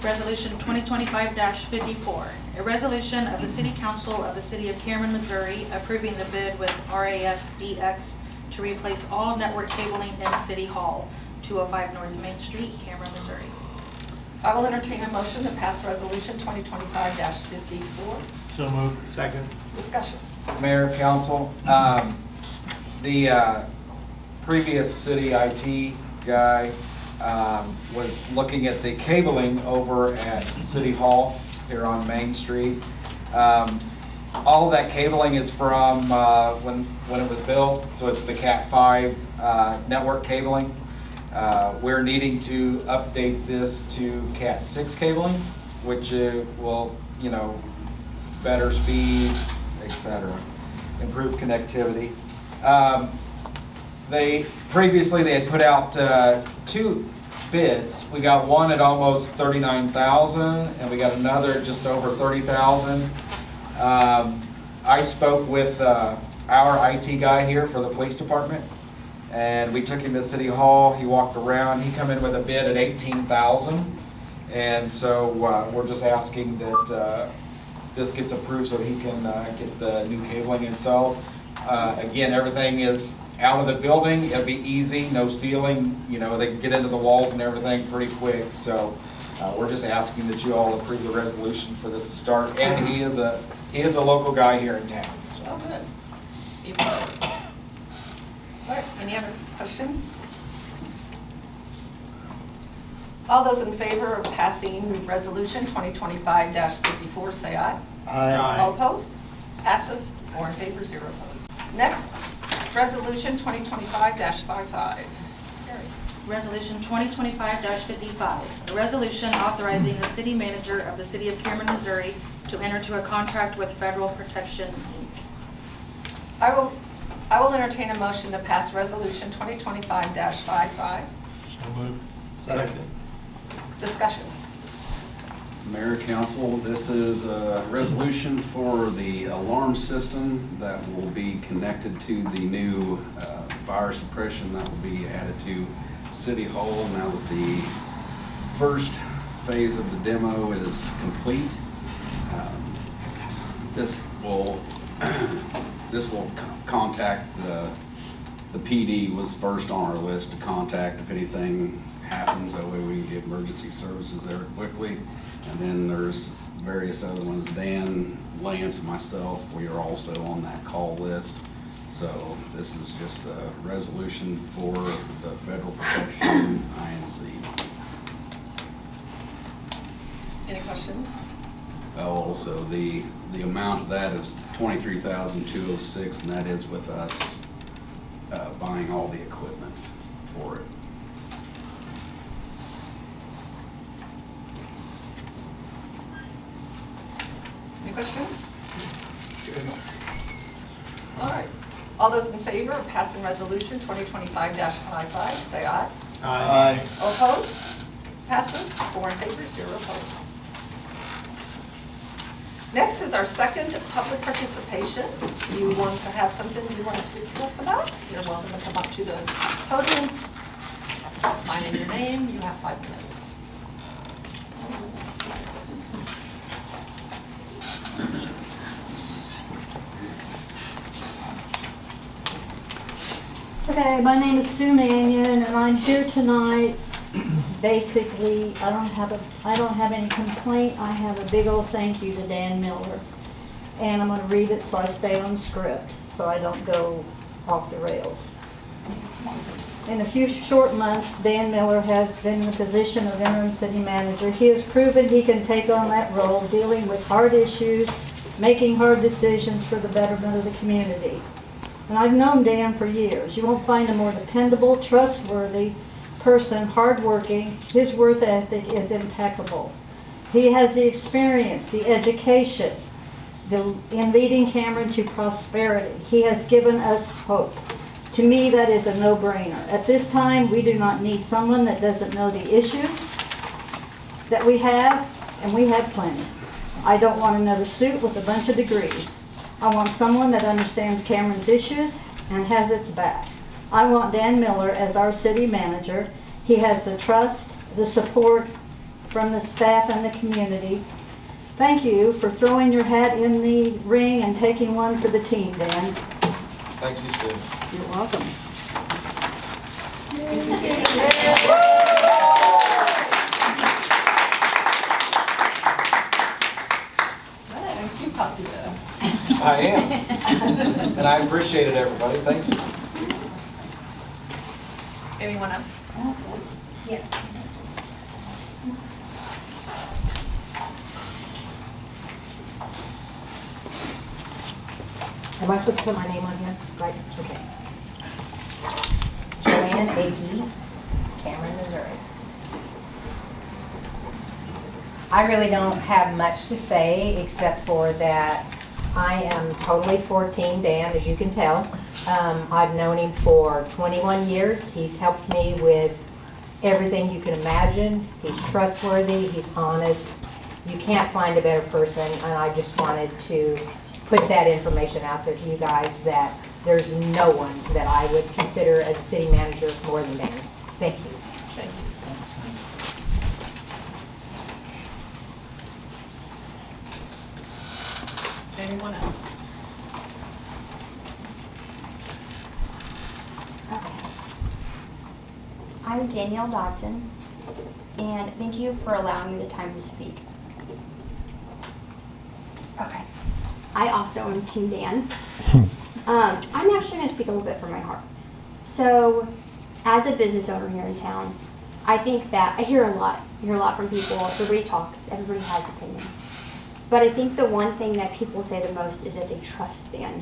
Resolution 2025-54, a resolution of the City Council of the City of Cameron, Missouri, approving the bid with RASDX to replace all network cabling in City Hall, 205 North Main Street, Cameron, Missouri. I will entertain a motion to pass resolution 2025-54. So moved. Second. Discussion. Mayor, council, the previous city IT guy was looking at the cabling over at City Hall here on Main Street. All of that cabling is from when it was built, so it's the Cat5 network cabling. We're needing to update this to Cat6 cabling, which will, you know, better speed, etc., improve connectivity. Previously they had put out 2 bids. We got one at almost $39,000, and we got another at just over $30,000. I spoke with our IT guy here for the police department, and we took him to City Hall. He walked around. He come in with a bid at $18,000, and so we're just asking that this gets approved so he can get the new cabling installed. Again, everything is out of the building. It'll be easy, no ceiling. You know, they can get into the walls and everything pretty quick. So we're just asking that you all approve the resolution for this to start. And he is a local guy here in town. So. Oh, good. All right, any other questions? All those in favor of passing resolution 2025-54, say aye. Aye. All opposed? Passes, 4 in favor, 0 opposed. Next, resolution 2025-55. Carried. Resolution 2025-55, a resolution authorizing the city manager of the City of Cameron, Missouri to enter into a contract with Federal Protection, Inc. I will entertain a motion to pass resolution 2025-55. So moved. Second. Discussion. Mayor, Council, this is a resolution for the alarm system that will be connected to the new fire suppression that will be added to City Hall now that the first phase of the demo is complete. This will contact the PD was first on our list to contact if anything happens. That way we can get emergency services there quickly. And then there's various other ones. Dan, Lance, and myself, we are also on that call list. So this is just a resolution for the Federal Protection INC. Any questions? Also, the amount of that is $23,206, and that is with us buying all the equipment for it. Any questions? All right. All those in favor of passing resolution 2025-55, say aye. Aye. All opposed? Passes. 4 in favor, 0 opposed. Next is our second public participation. You want to have something you want to speak to us about? You're welcome to come up to the podium. Sign in your name. You have 5 minutes. Okay, my name is Sue Mannion, and I'm here tonight. Basically, I don't have any complaint. I have a big old thank you to Dan Miller, and I'm going to read it so I stay on script, so I don't go off the rails. In a few short months, Dan Miller has been in the position of interim city manager. He has proven he can take on that role, dealing with hard issues, making hard decisions for the betterment of the community. And I've known Dan for years. You won't find a more dependable, trustworthy person, hardworking. His work ethic is impeccable. He has the experience, the education, in leading Cameron to prosperity. He has given us hope. To me, that is a no-brainer. At this time, we do not need someone that doesn't know the issues that we have, and we have plenty. I don't want another suit with a bunch of degrees. I want someone that understands Cameron's issues and has its back. I want Dan Miller as our city manager. He has the trust, the support from the staff and the community. Thank you for throwing your hat in the ring and taking one for the team, Dan. Thank you, Sue. You're welcome. Man, you popped it up. I am. And I appreciate it, everybody. Thank you. Anyone else? Yes. Am I supposed to put my name on here? Right, okay. Joanne Agee, Cameron, Missouri. I really don't have much to say except for that I am totally for Team Dan, as you can tell. I've known him for 21 years. He's helped me with everything you can imagine. He's trustworthy, he's honest. You can't find a better person, and I just wanted to put that information out there to you guys that there's no one that I would consider as a city manager more than Dan. Thank you. Thank you. Anyone else? Okay. I'm Danielle Dodson, and thank you for allowing me the time to speak. Okay. I also am Team Dan. I'm actually going to speak a little bit from my heart. So, as a business owner here in town, I think that I hear a lot. I hear a lot from people. Everybody talks. Everybody has opinions. But I think the one thing that people say the most is that they trust Dan.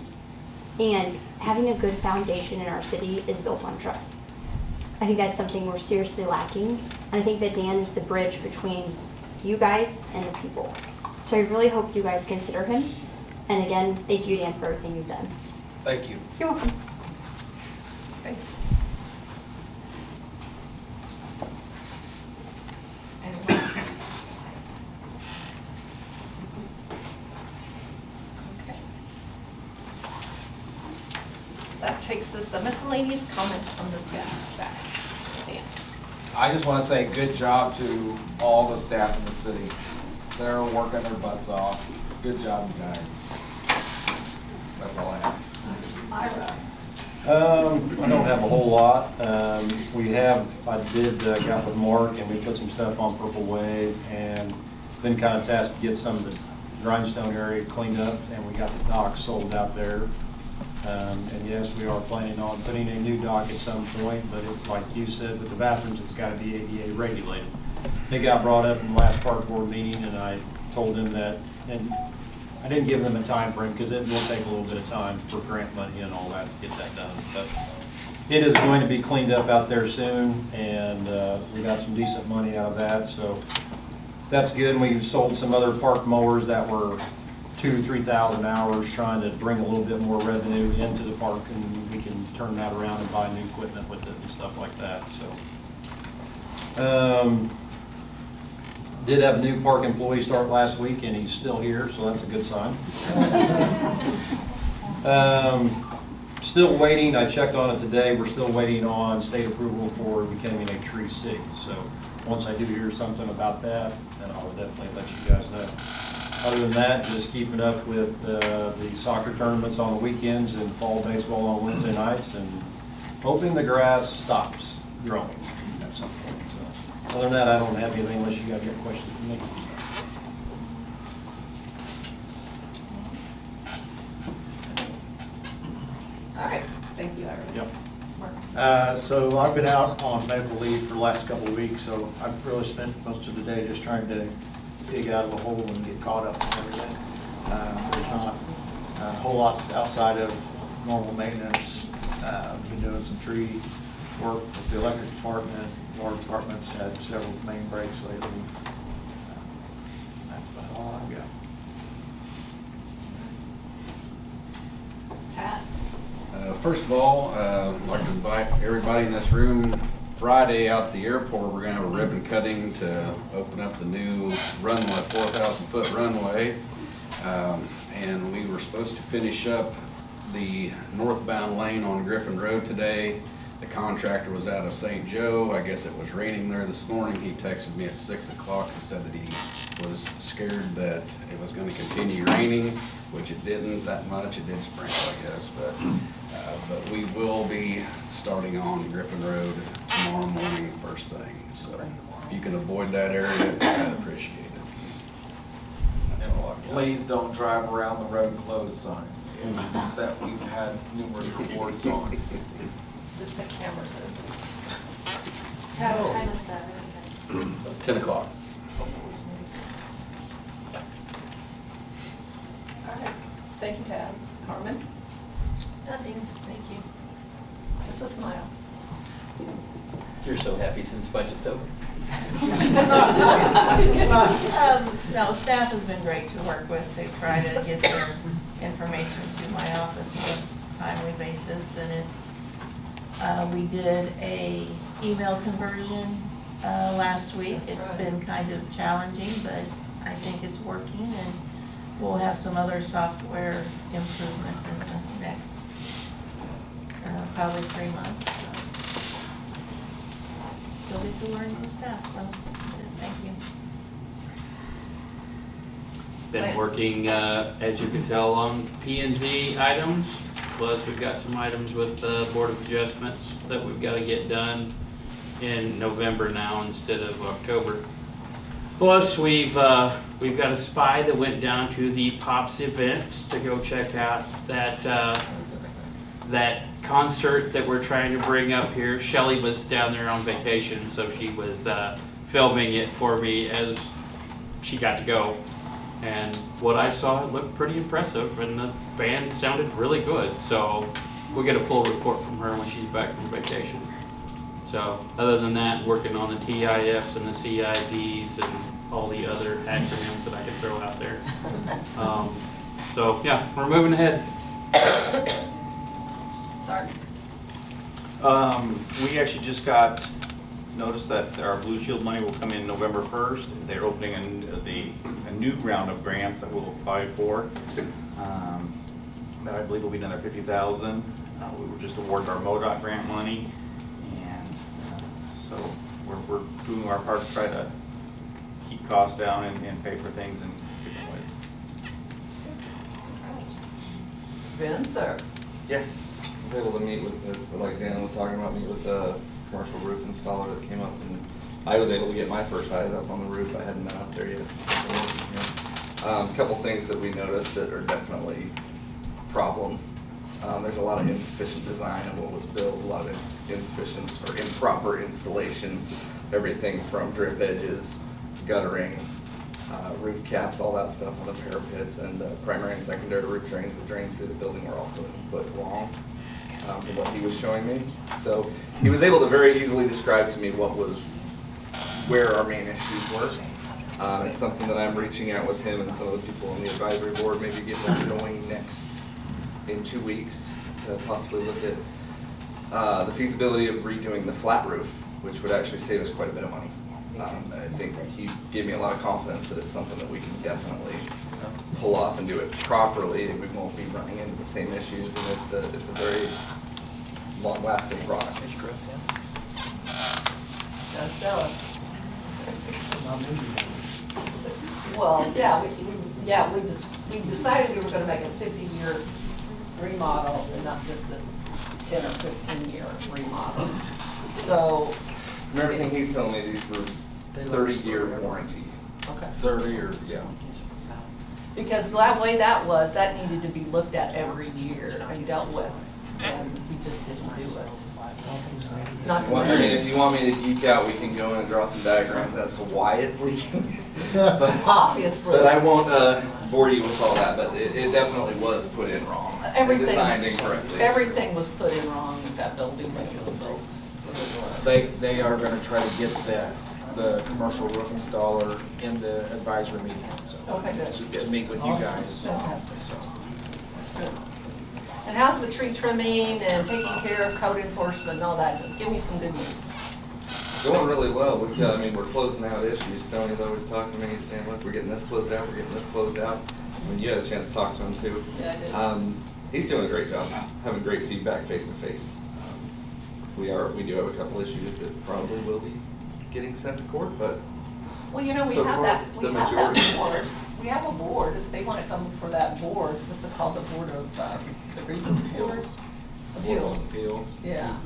And having a good foundation in our city is built on trust. I think that's something we're seriously lacking. And I think that Dan is the bridge between you guys and the people. So I really hope you guys consider him. And again, thank you, Dan, for everything you've done. Thank you. You're welcome. Thanks. Anyone takes us to miscellaneous comments from the city staff. Dan. I just want to say good job to all the staff in the city. They're working their butts off. Good job, you guys. That's all I have. Ira. I don't have a whole lot. I did got with Mark and we put some stuff on Purple Wave and been kind of tasked to get some of the grindstone area cleaned up and we got the dock sold out there. And yes, we are planning on putting a new dock at some point, but like you said, with the bathrooms, it's got to be ADA regulated. They got brought up in the last park board meeting and I told them that, and I didn't give them a time frame because it will take a little bit of time for grant money and all that to get that done. But it is going to be cleaned up out there soon, and we got some decent money out of that, so that's good. And we've sold some other park mowers that were 2,000 to 3,000 hours, trying to bring a little bit more revenue into the park, and we can turn that around and buy new equipment with it and stuff like that. So. Did have a new park employee start last week and he's still here, so that's a good sign. Still waiting, I checked on it today, we're still waiting on state approval for becoming a tree city. So once I do hear something about that, then I'll definitely let you guys know. Other than that, just keeping up with the soccer tournaments on the weekends and fall baseball on Wednesday nights and hoping the grass stops growing at some point. So other than that, I don't have anything unless you guys got questions for me. All right, thank you, Ira. Yep. Mark. So I've been out on medical leave for the last couple of weeks, so I've really spent most of the day just trying to dig out of a hole and get caught up and everything. There's not a whole lot outside of normal maintenance. Been doing some tree work with the electric department. Water department's had several main breaks lately. That's about all I've got. Tad. First of all, I'd like to invite everybody in this room Friday out at the airport. We're going to have a ribbon cutting to open up the new runway, 4,000-foot runway. And we were supposed to finish up the northbound lane on Griffin Road today. The contractor was out of St. Joe. I guess it was raining there this morning. He texted me at 6 o'clock and said that he was scared that it was going to continue raining, which it didn't that much. It did sprinkle, I guess, but we will be starting on Griffin Road tomorrow morning first thing. So if you can avoid that area, I'd appreciate it. That's all I've got. Please don't drive around the road closed signs that we've had numerous reports on. Just the cameras. What time is that? 10 o'clock. All right, thank you, Tad. Carmen? Nothing, thank you. Just a smile. You're so happy since budget's over. No, staff has been great to work with to try to get their information to my office on a timely basis, and it's, we did a email conversion last week. That's It's right. been kind of challenging, but I think it's working, and we'll have some other software improvements in the next probably 3 months. So get to learn new stuff, so thank you. Been Plans. working, as you can tell, on P&Z items, plus we've got some items with the Board of Adjustments that we've got to get done in November now instead of October. Plus, we've got a spy that went down to the Pops events to go check out that concert that we're trying to bring up here. Shelley was down there on vacation, so she was filming it for me as she got to go. And what I saw, it looked pretty impressive, and the band sounded really good. So we'll get a full report from her when she's back from vacation. So other than that, working on the TIFs and the CIDs and all the other acronyms that I could throw out there. So yeah, we're moving ahead. Sorry. We actually just got notice that our Blue Shield money will come in November 1st. They're opening a new round of grants that we'll apply for. That I believe will be another $50,000. We were just awarded our MoDOT grant money, and so we're doing our part to try to keep costs down and pay for things in different ways. Spencer? Yes, I was able to meet with this, like Dan was talking about, meet with the commercial roof installer that came up, and I was able to get my first eyes up on the roof. I hadn't been up there yet. A couple things that we noticed that are definitely problems. There's a lot of insufficient design of what was built, a lot of insufficient or improper installation, everything from drip edges, guttering, roof caps, all that stuff on the parapets, and primary and secondary roof drains that drain through the building were also put wrong from what he was showing me. So he was able to very easily describe to me where our main issues were. It's something that I'm reaching out with him and some of the people on the advisory board, maybe get them going next in 2 weeks to possibly look at the feasibility of redoing the flat roof, which would actually save us quite a bit of money. I think he gave me a lot of confidence that it's something that we can definitely pull off and do it properly, and we won't be running into the same issues, and it's a very long-lasting product. Gotta sell it. Well, yeah, we decided we were gonna make a 50-year remodel and not just a 10 or 15-year remodel. So. From everything he's telling me, these roofs, 30-year warranty. Okay. 30 or, yeah. Because that way that needed to be looked at every year and dealt with, and we just didn't do it. Not to I mean, mention- if you want me to geek out, we can go in and draw some diagrams as to why it's leaking. Obviously. But I won't bore you with all that, but it definitely was put in wrong. And designed incorrectly. Everything was put in wrong with that building when it was built. They are gonna try to get the commercial roof installer in the advisory meeting, so. Okay, good. To meet with you guys. Fantastic. So. Good. And how's the tree trimming and taking care of code enforcement and all that? Just give me some good news. Going really well. We're closing out issues. Stoney's always talking to me. He's saying, look, we're getting this closed out, we're getting this closed out. I mean, you had a chance to talk to him too. Yeah, I did. He's doing a great job, having great feedback face to face. We do have a couple issues that probably will be getting sent to court, but Well, you know, we so have far, that, the we have majority. that board. We have a board, if they want to come for that board, what's it called, the board of, the grievance board? Appeals. Yeah,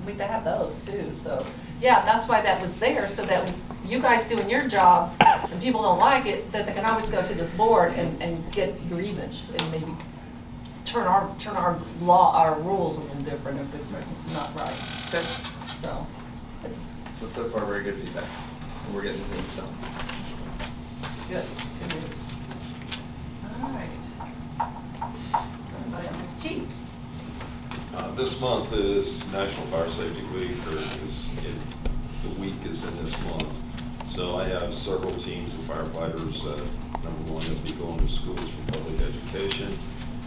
they have those too, so, yeah, that's why that was there, so that you guys doing your job, and people don't like it, that they can always go to this board and get grievance, and maybe turn our law, our rules a little different if it's not right. Okay. So. But so far, very good feedback. And we're getting things done. Good, good news. All right. Somebody else, Chief? This month is National Fire Safety Week, the week is in this month. So I have several teams of firefighters. Number one, they'll be going to schools for public education.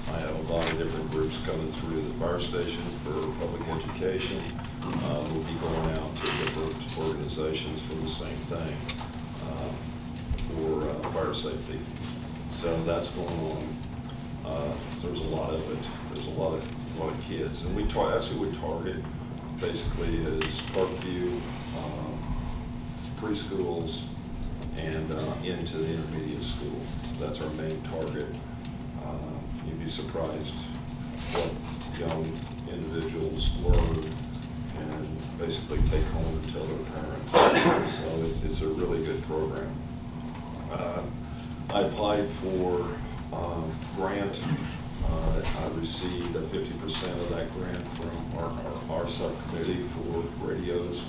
I have a lot of different groups coming through the fire station for public education. We'll be going out to different organizations for the same thing, for fire safety. So that's going on. So there's a lot of it. There's a lot of kids, and that's who we target. Basically, is Parkview, preschools, and into the intermediate school. That's our main target. You'd be surprised what young individuals learn and basically take home and tell their parents. So it's a really good program. I applied for grant. I received 50% of that grant from our subcommittee for radios,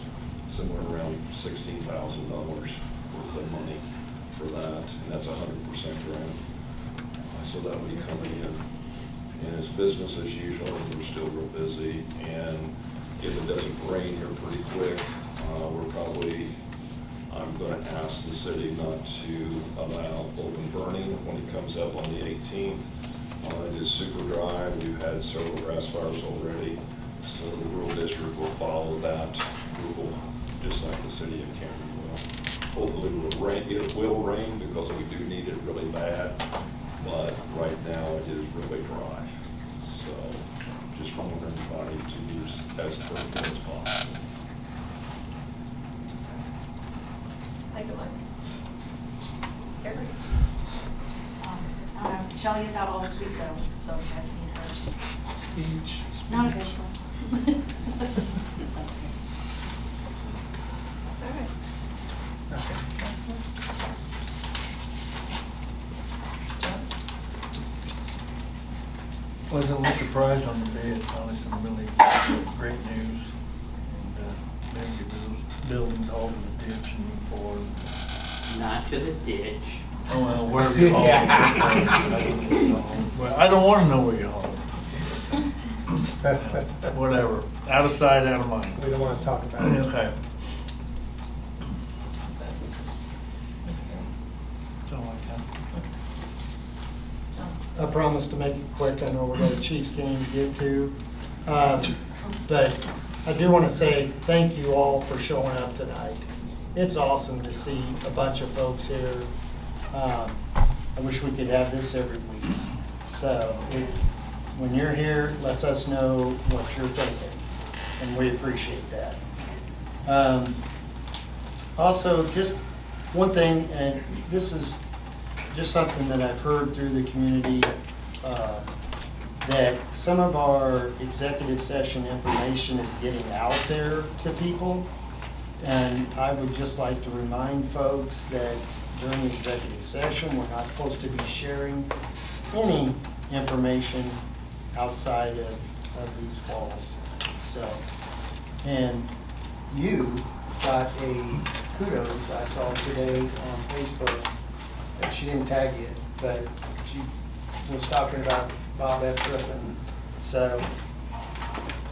somewhere around $16,000 worth of money for that, and that's 100% grant. So that will be coming in. And it's business as usual. We're still real busy, and if it doesn't rain here pretty quick, I'm going to ask the city not to allow open burning when it comes up on the 18th. It is super dry. We've had several grass fires already, so the rural district will follow that rule, just like the city of Cameron will. Hopefully it will rain because we do need it really bad, but right now it is really dry. So just want everybody to use as careful as possible. Thank you, Mike. Carrie? Shelley is out all this week though, so if you guys need her, she's Speech. not available. All right. Pleasantly surprised on the bid, finally some really great news. And maybe those buildings all in the ditch and move forward. Not to the ditch. Oh, well, wherever you haul it. Well, I don't want to know where you haul it. Whatever, out of sight, out of mind. We don't want to talk about it. Okay. That's all I got. I promise to make it quick. I know we've got a Chiefs game to get to. But I do want to say thank you all for showing up tonight. It's awesome to see a bunch of folks here. I wish we could have this every week. So when you're here, it lets us know what you're thinking, and we appreciate that. Also, just one thing, and this is just something that I've heard through the community, that some of our executive session information is getting out there to people. And I would just like to remind folks that during the executive session, we're not supposed to be sharing any information outside of these walls. So, and you got a kudos I saw today on Facebook. And she didn't tag you, but she was talking about Bob F. Griffin. So,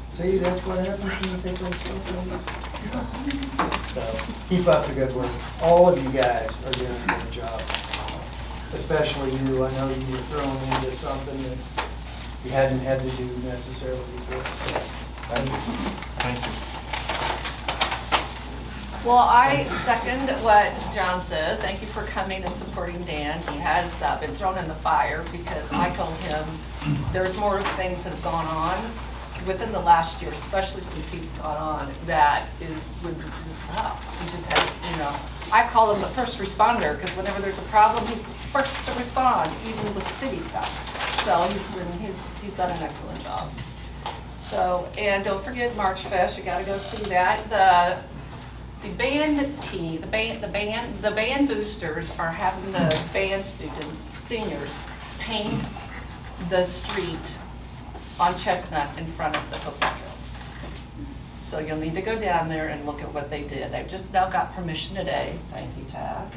see, that's what happens when you take those photos. So, keep up the good work. All of you guys are doing a good job. Especially you. I know you were thrown into something that you hadn't had to do necessarily before. So, thank you. Thank you. Well, I second what John said. Thank you for coming and supporting Dan. He has been thrown in the fire because I told him there's more things that have gone on within the last year, especially since he's gone on, that would just tough. He just has, I call him the first responder because whenever there's a problem, he's the first to respond, even with city stuff. So he's done an excellent job. So, and don't forget March Fest, you gotta go see that. The band team, the band boosters are having the band students, seniors, paint the street on Chestnut in front of the football field. So you'll need to go down there and look at what they did. They've just now got permission today. Thank you, Tad.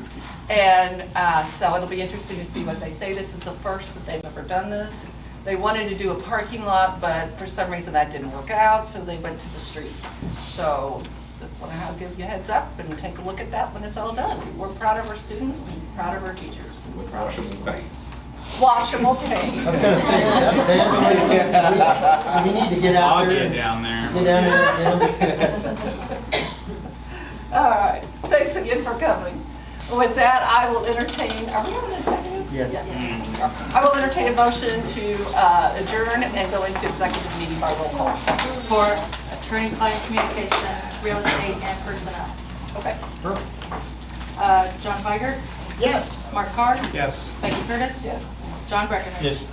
And so it'll be interesting to see what they say. This is the first that they've ever done this. They wanted to do a parking lot, but for some reason that didn't work out, so they went to the street. So just want to give you a heads up and take a look at that when it's all done. We're proud of our students and proud of our teachers. With washable paint. Washable paint. I was gonna say, that we need to get out I'll there. get down there. Get down there and All right, thanks again for coming. With that, I will entertain, are we having an executive? Yes. Yeah. I will entertain a motion to adjourn and go into executive meeting by roll call. For attorney-client communication, real estate, and personnel. Okay. John Weigert, Yes. Mark Carr, Yes. Becky Curtis. Yes. John Breckenridge. Yes.